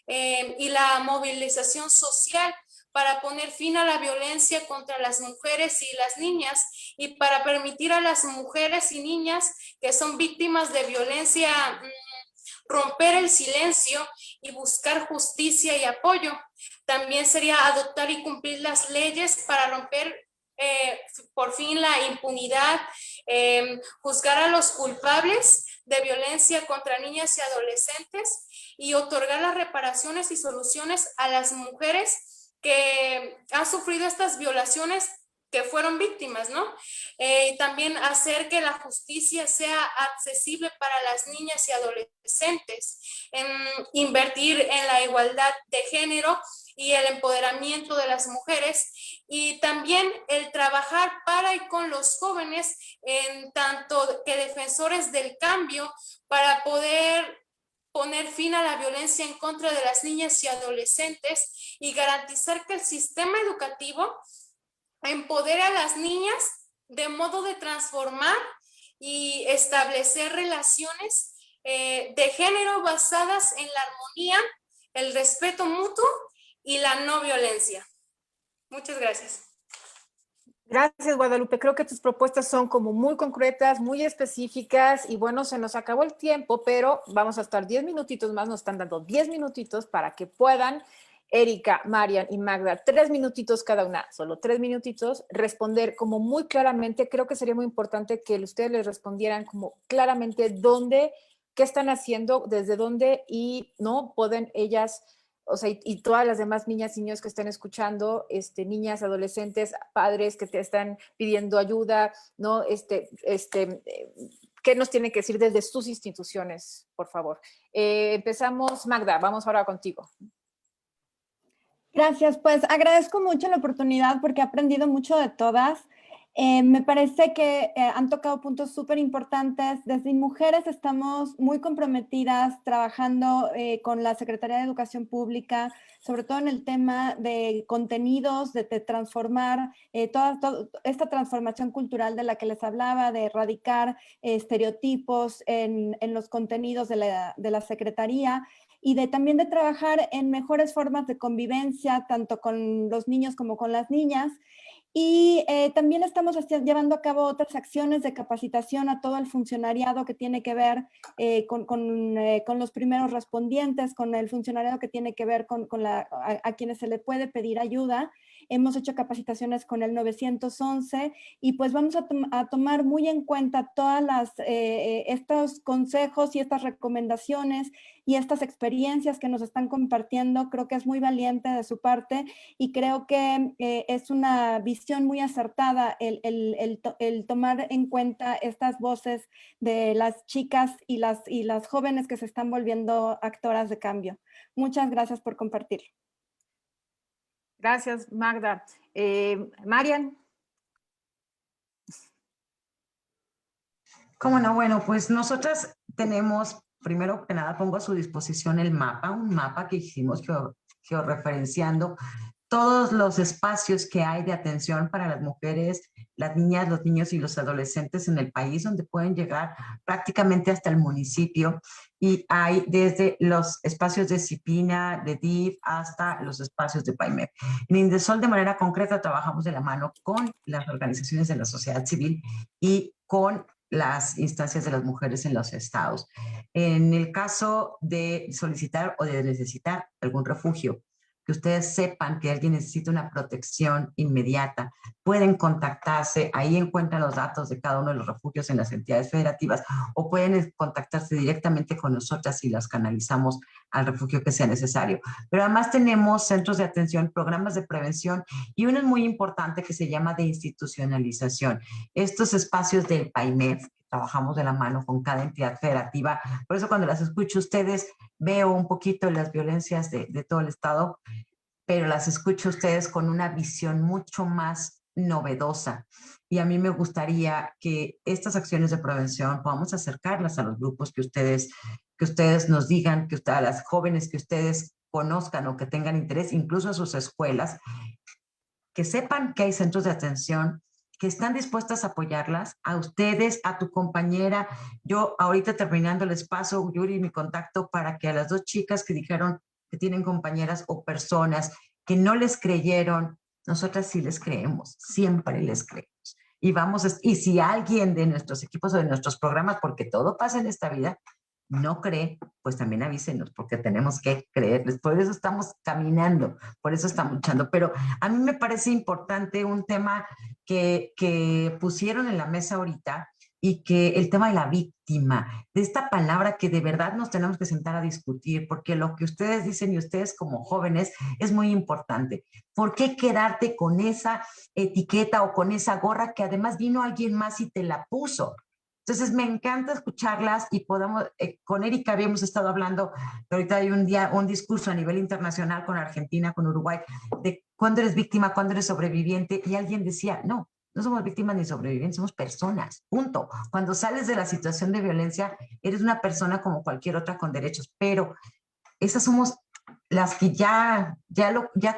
y la movilización social para poner fin a la violencia contra las mujeres y las niñas, y para permitir a las mujeres y niñas que son víctimas de violencia romper el silencio y buscar justicia y apoyo. También sería adoptar y cumplir las leyes para romper por fin la impunidad, juzgar a los culpables de violencia contra niñas y adolescentes, y otorgar las reparaciones y soluciones a las mujeres que han sufrido estas violaciones, que fueron víctimas, ¿no? Y también hacer que la justicia sea accesible para las niñas y adolescentes, invertir en la igualdad de género y el empoderamiento de las mujeres, y también el trabajar para y con los jóvenes en tanto que defensores del cambio para poder poner fin a la violencia en contra de las niñas y adolescentes y garantizar que el sistema educativo empodere a las niñas de modo de transformar y establecer relaciones de género basadas en la armonía, el respeto mutuo y la no violencia. Muchas gracias. Gracias, Guadalupe. Creo que tus propuestas son como muy concretas, muy específicas y bueno, se nos acabó el tiempo, pero vamos a estar 10 minutitos más, nos están dando 10 minutitos para que puedan Erika, Marian y Magda, 3 minutitos cada una, solo 3 minutitos, responder como muy claramente. Creo que sería muy importante que ustedes les respondieran como claramente dónde, qué están haciendo, desde dónde y no pueden ellas, o sea, y todas las demás niñas y niños que estén escuchando, niñas, adolescentes, padres que te están pidiendo ayuda, ¿no? ¿Qué nos tienen que decir desde sus instituciones, por favor? Empezamos, Magda, vamos ahora contigo. Gracias, pues agradezco mucho la oportunidad porque he aprendido mucho de todas. Me parece que han tocado puntos súper importantes. Desde Mujeres estamos muy comprometidas trabajando con la Secretaría de Educación Pública, sobre todo en el tema de contenidos, de transformar toda esta transformación cultural de la que les hablaba, de erradicar estereotipos en los contenidos de la Secretaría. Y también de trabajar en mejores formas de convivencia, tanto con los niños como con las niñas. Y también estamos llevando a cabo otras acciones de capacitación a todo el funcionariado que tiene que ver con los primeros respondientes, con el funcionariado que tiene que ver a quienes se le puede pedir ayuda. Hemos hecho capacitaciones con el 911 y pues vamos a tomar muy en cuenta todas estos consejos y estas recomendaciones y estas experiencias que nos están compartiendo. Creo que es muy valiente de su parte y creo que es una visión muy acertada el tomar en cuenta estas voces de las chicas y las jóvenes que se están volviendo actoras de cambio. Muchas gracias por compartir. Gracias, Magda. Marian. ¿Cómo no? Bueno, pues nosotras tenemos, primero que nada, pongo a su disposición el mapa, un mapa que hicimos georreferenciando todos los espacios que hay de atención para las mujeres, las niñas, los niños y los adolescentes en el país, donde pueden llegar prácticamente hasta el municipio. Y hay desde los espacios de CIPINA, de DIF, hasta los espacios de PAIMEP. En Indesol, de manera concreta, trabajamos de la mano con las organizaciones de la sociedad civil y con las instancias de las mujeres en los estados. En el caso de solicitar o de necesitar algún refugio, que ustedes sepan que alguien necesita una protección inmediata, pueden contactarse, ahí encuentran los datos de cada uno de los refugios en las entidades federativas, o pueden contactarse directamente con nosotras y las canalizamos al refugio que sea necesario. Pero además tenemos centros de atención, programas de prevención y uno es muy importante que se llama de institucionalización. Estos espacios del PAIMEF, trabajamos de la mano con cada entidad federativa. Por eso cuando las escucho ustedes, veo un poquito las violencias de todo el estado, pero las escucho ustedes con una visión mucho más novedosa. Y a mí me gustaría que estas acciones de prevención podamos acercarlas a los grupos que ustedes nos digan, a las jóvenes que ustedes conozcan o que tengan interés, incluso a sus escuelas, que sepan que hay centros de atención que están dispuestas a apoyarlas, a ustedes, a tu compañera. Yo ahorita terminando les paso, Yuri, mi contacto para que a las 2 chicas que dijeron que tienen compañeras o personas que no les creyeron, nosotras sí les creemos, siempre les creemos. Y si alguien de nuestros equipos o de nuestros programas, porque todo pasa en esta vida, no cree, pues también avísenos, porque tenemos que creerles. Por eso estamos caminando, por eso estamos luchando. Pero a mí me parece importante un tema que pusieron en la mesa ahorita, y que el tema de la víctima, de esta palabra que de verdad nos tenemos que sentar a discutir, porque lo que ustedes dicen y ustedes como jóvenes es muy importante. ¿Por qué quedarte con esa etiqueta o con esa gorra que además vino alguien más y te la puso? Entonces me encanta escucharlas y podamos, con Erika habíamos estado hablando, que ahorita hay un discurso a nivel internacional con Argentina, con Uruguay, de cuándo eres víctima, cuándo eres sobreviviente, y alguien decía, no somos víctimas ni sobrevivientes, somos personas, punto. Cuando sales de la situación de violencia, eres una persona como cualquier otra con derechos, pero esas somos las que ya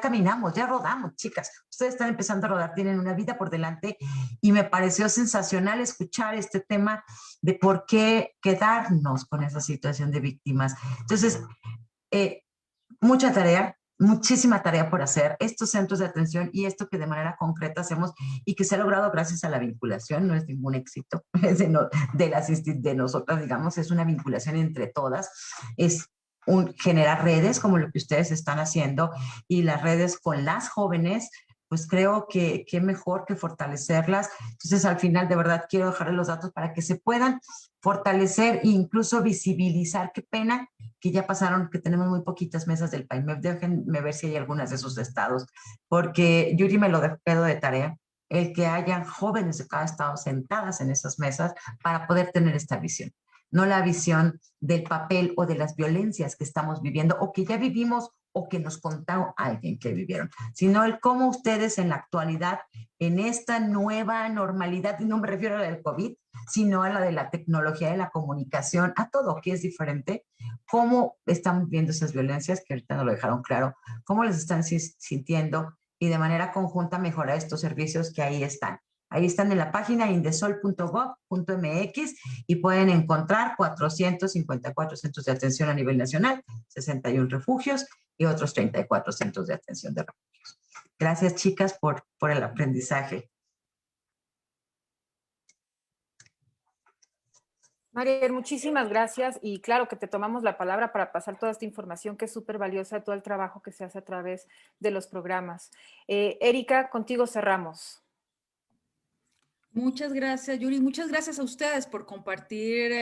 caminamos, ya rodamos, chicas. Ustedes están empezando a rodar, tienen una vida por delante y me pareció sensacional escuchar este tema de por qué quedarnos con esa situación de víctimas. Entonces, mucha tarea, muchísima tarea por hacer, estos centros de atención y esto que de manera concreta hacemos y que se ha logrado gracias a la vinculación, no es ningún éxito de nosotras, digamos, es una vinculación entre todas, es generar redes como lo que ustedes están haciendo y las redes con las jóvenes, pues creo que mejor que fortalecerlas. Entonces al final de verdad quiero dejarles los datos para que se puedan fortalecer e incluso visibilizar. Qué pena que ya pasaron, que tenemos muy poquitas mesas del país. Déjenme ver si hay algunas de esos estados, porque Yuri me lo quedo de tarea, el que hayan jóvenes de cada estado sentadas en esas mesas para poder tener esta visión. No la visión del papel o de las violencias que estamos viviendo o que ya vivimos o que nos contó alguien que vivieron, sino el cómo ustedes en la actualidad, en esta nueva normalidad, y no me refiero a la del COVID, sino a la de la tecnología, de la comunicación, a todo que es diferente, cómo están viendo esas violencias, que ahorita nos lo dejaron claro, cómo les están sintiendo y de manera conjunta mejorar estos servicios que ahí están. Ahí están en la página indesol.gov.mx y pueden encontrar 454 centros de atención a nivel nacional, 61 refugios y otros 34 centros de atención de refugios. Gracias, chicas, por el aprendizaje. Mariel, muchísimas gracias y claro que te tomamos la palabra para pasar toda esta información que es súper valiosa, todo el trabajo que se hace a través de los programas. Erika, contigo cerramos. Muchas gracias, Yuri. Muchas gracias a ustedes por compartir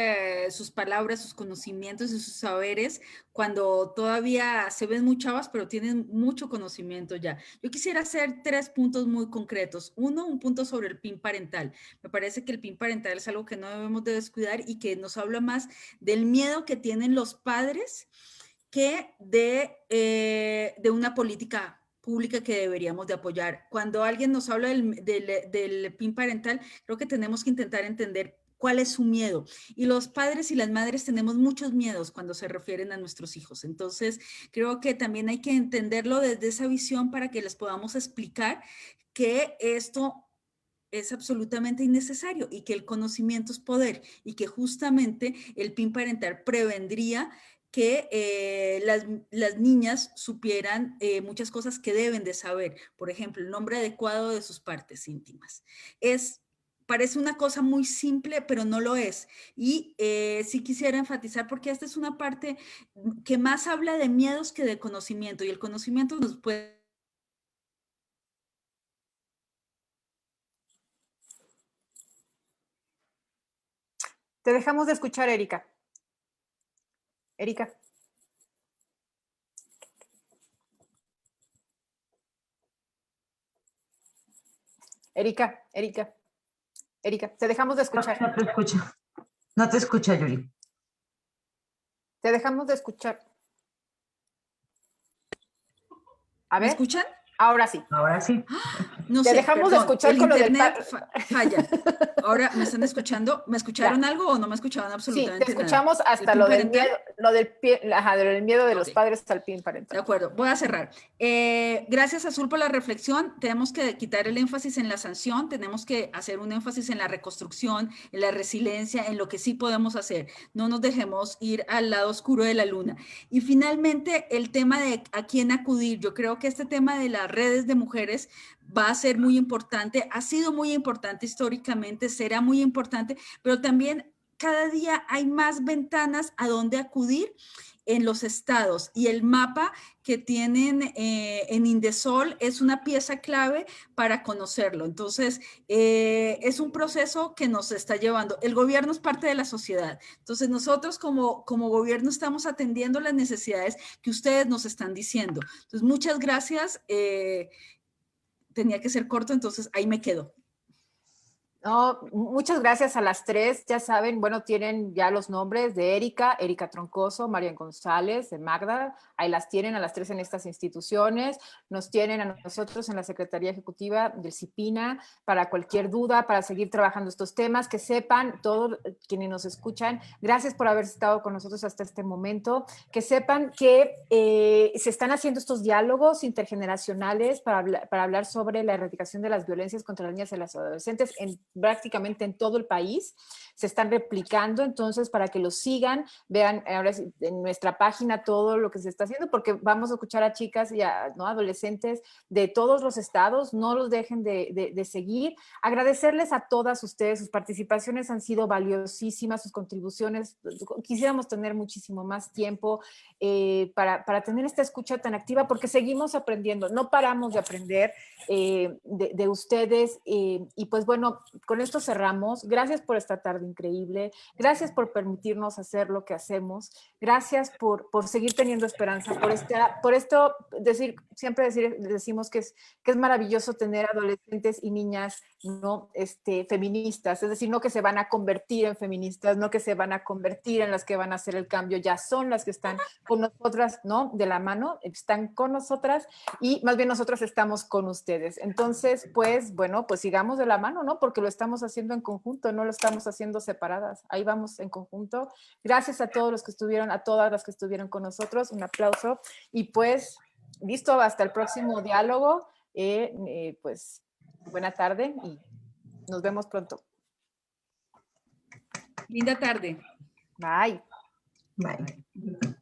sus palabras, sus conocimientos y sus saberes cuando todavía se ven muy chavas, pero tienen mucho conocimiento ya. Yo quisiera hacer 3 puntos muy concretos. Uno, un punto sobre el PIN parental. Me parece que el PIN parental es algo que no debemos de descuidar y que nos habla más del miedo que tienen los padres que de una política pública que deberíamos de apoyar. Cuando alguien nos habla del PIN parental, creo que tenemos que intentar entender cuál es su miedo. Y los padres y las madres tenemos muchos miedos cuando se refieren a nuestros hijos. Entonces, creo que también hay que entenderlo desde esa visión para que les podamos explicar que esto es absolutamente innecesario y que el conocimiento es poder y que justamente el PIN parental prevendría que las niñas supieran muchas cosas que deben de saber. Por ejemplo, el nombre adecuado de sus partes íntimas. Parece una cosa muy simple, pero no lo es. Y sí quisiera enfatizar, porque esta es una parte que más habla de miedos que de conocimiento, y el conocimiento nos puede... Te dejamos de escuchar, Erika. Erika. Erika, te dejamos de escuchar. No te escucha. No te escucha, Yuri. Te dejamos de escuchar. A ver. ¿Me escuchan? Ahora sí. Ahora sí. No te sé, dejamos perdón, de escuchar el con internet lo del falla. Ahora, ¿me están escuchando? ¿Me escucharon ya. algo o no me escucharon absolutamente nada? Sí, te escuchamos nada? hasta lo del miedo de los padres al PIN parental. De acuerdo, voy a cerrar. Gracias, Azul, por la reflexión. Tenemos que quitar el énfasis en la sanción, tenemos que hacer un énfasis en la reconstrucción, en la resiliencia, en lo que sí podemos hacer. No nos dejemos ir al lado oscuro de la luna. Y finalmente, el tema de a quién acudir. Yo creo que este tema de las redes de mujeres va a ser muy importante, ha sido muy importante históricamente, será muy importante, pero también cada día hay más ventanas a donde acudir en los estados, y el mapa que tienen en Indesol es una pieza clave para conocerlo. Entonces, es un proceso que nos está llevando. El gobierno es parte de la sociedad. Entonces, nosotros como gobierno estamos atendiendo las necesidades que ustedes nos están diciendo. Entonces, muchas gracias. Tenía que ser corto, entonces ahí me quedo. No, muchas gracias a las tres. Ya saben, bueno, tienen ya los nombres de Erika Troncoso, Marian González, de Magda. Ahí las tienen a las tres en estas instituciones. Nos tienen a nosotros en la Secretaría Ejecutiva del CIPINA para cualquier duda, para seguir trabajando estos temas. Que sepan, todos quienes nos escuchan, gracias por haber estado con nosotros hasta este momento. Que sepan que se están haciendo estos diálogos intergeneracionales para hablar sobre la erradicación de las violencias contra las niñas y las adolescentes prácticamente en todo el país. Se están replicando, entonces, para que los sigan, vean ahora en nuestra página todo lo que se está haciendo, porque vamos a escuchar a chicas y a adolescentes de todos los estados. No los dejen de seguir. Agradecerles a todas ustedes, sus participaciones han sido valiosísimas, sus contribuciones. Quisiéramos tener muchísimo más tiempo para tener esta escucha tan activa, porque seguimos aprendiendo, no paramos de aprender de ustedes, y pues bueno, con esto cerramos. Gracias por esta tarde increíble, gracias por permitirnos hacer lo que hacemos, gracias por seguir teniendo esperanza, por esto decimos que es maravilloso tener adolescentes y niñas, ¿no? Feministas, es decir, no que se van a convertir en feministas, no que se van a convertir en las que van a hacer el cambio, ya son las que están con nosotras, ¿no? De la mano, están con nosotras, y más bien nosotros estamos con ustedes. Entonces, pues bueno, pues sigamos de la mano, ¿no? Porque lo estamos haciendo en conjunto, no lo estamos haciendo separadas. Ahí vamos en conjunto. Gracias a todos los que estuvieron, a todas las que estuvieron con nosotros. Un aplauso. Y pues, listo, hasta el próximo diálogo. Pues, buena tarde y nos vemos pronto. Linda tarde. Bye. Bye.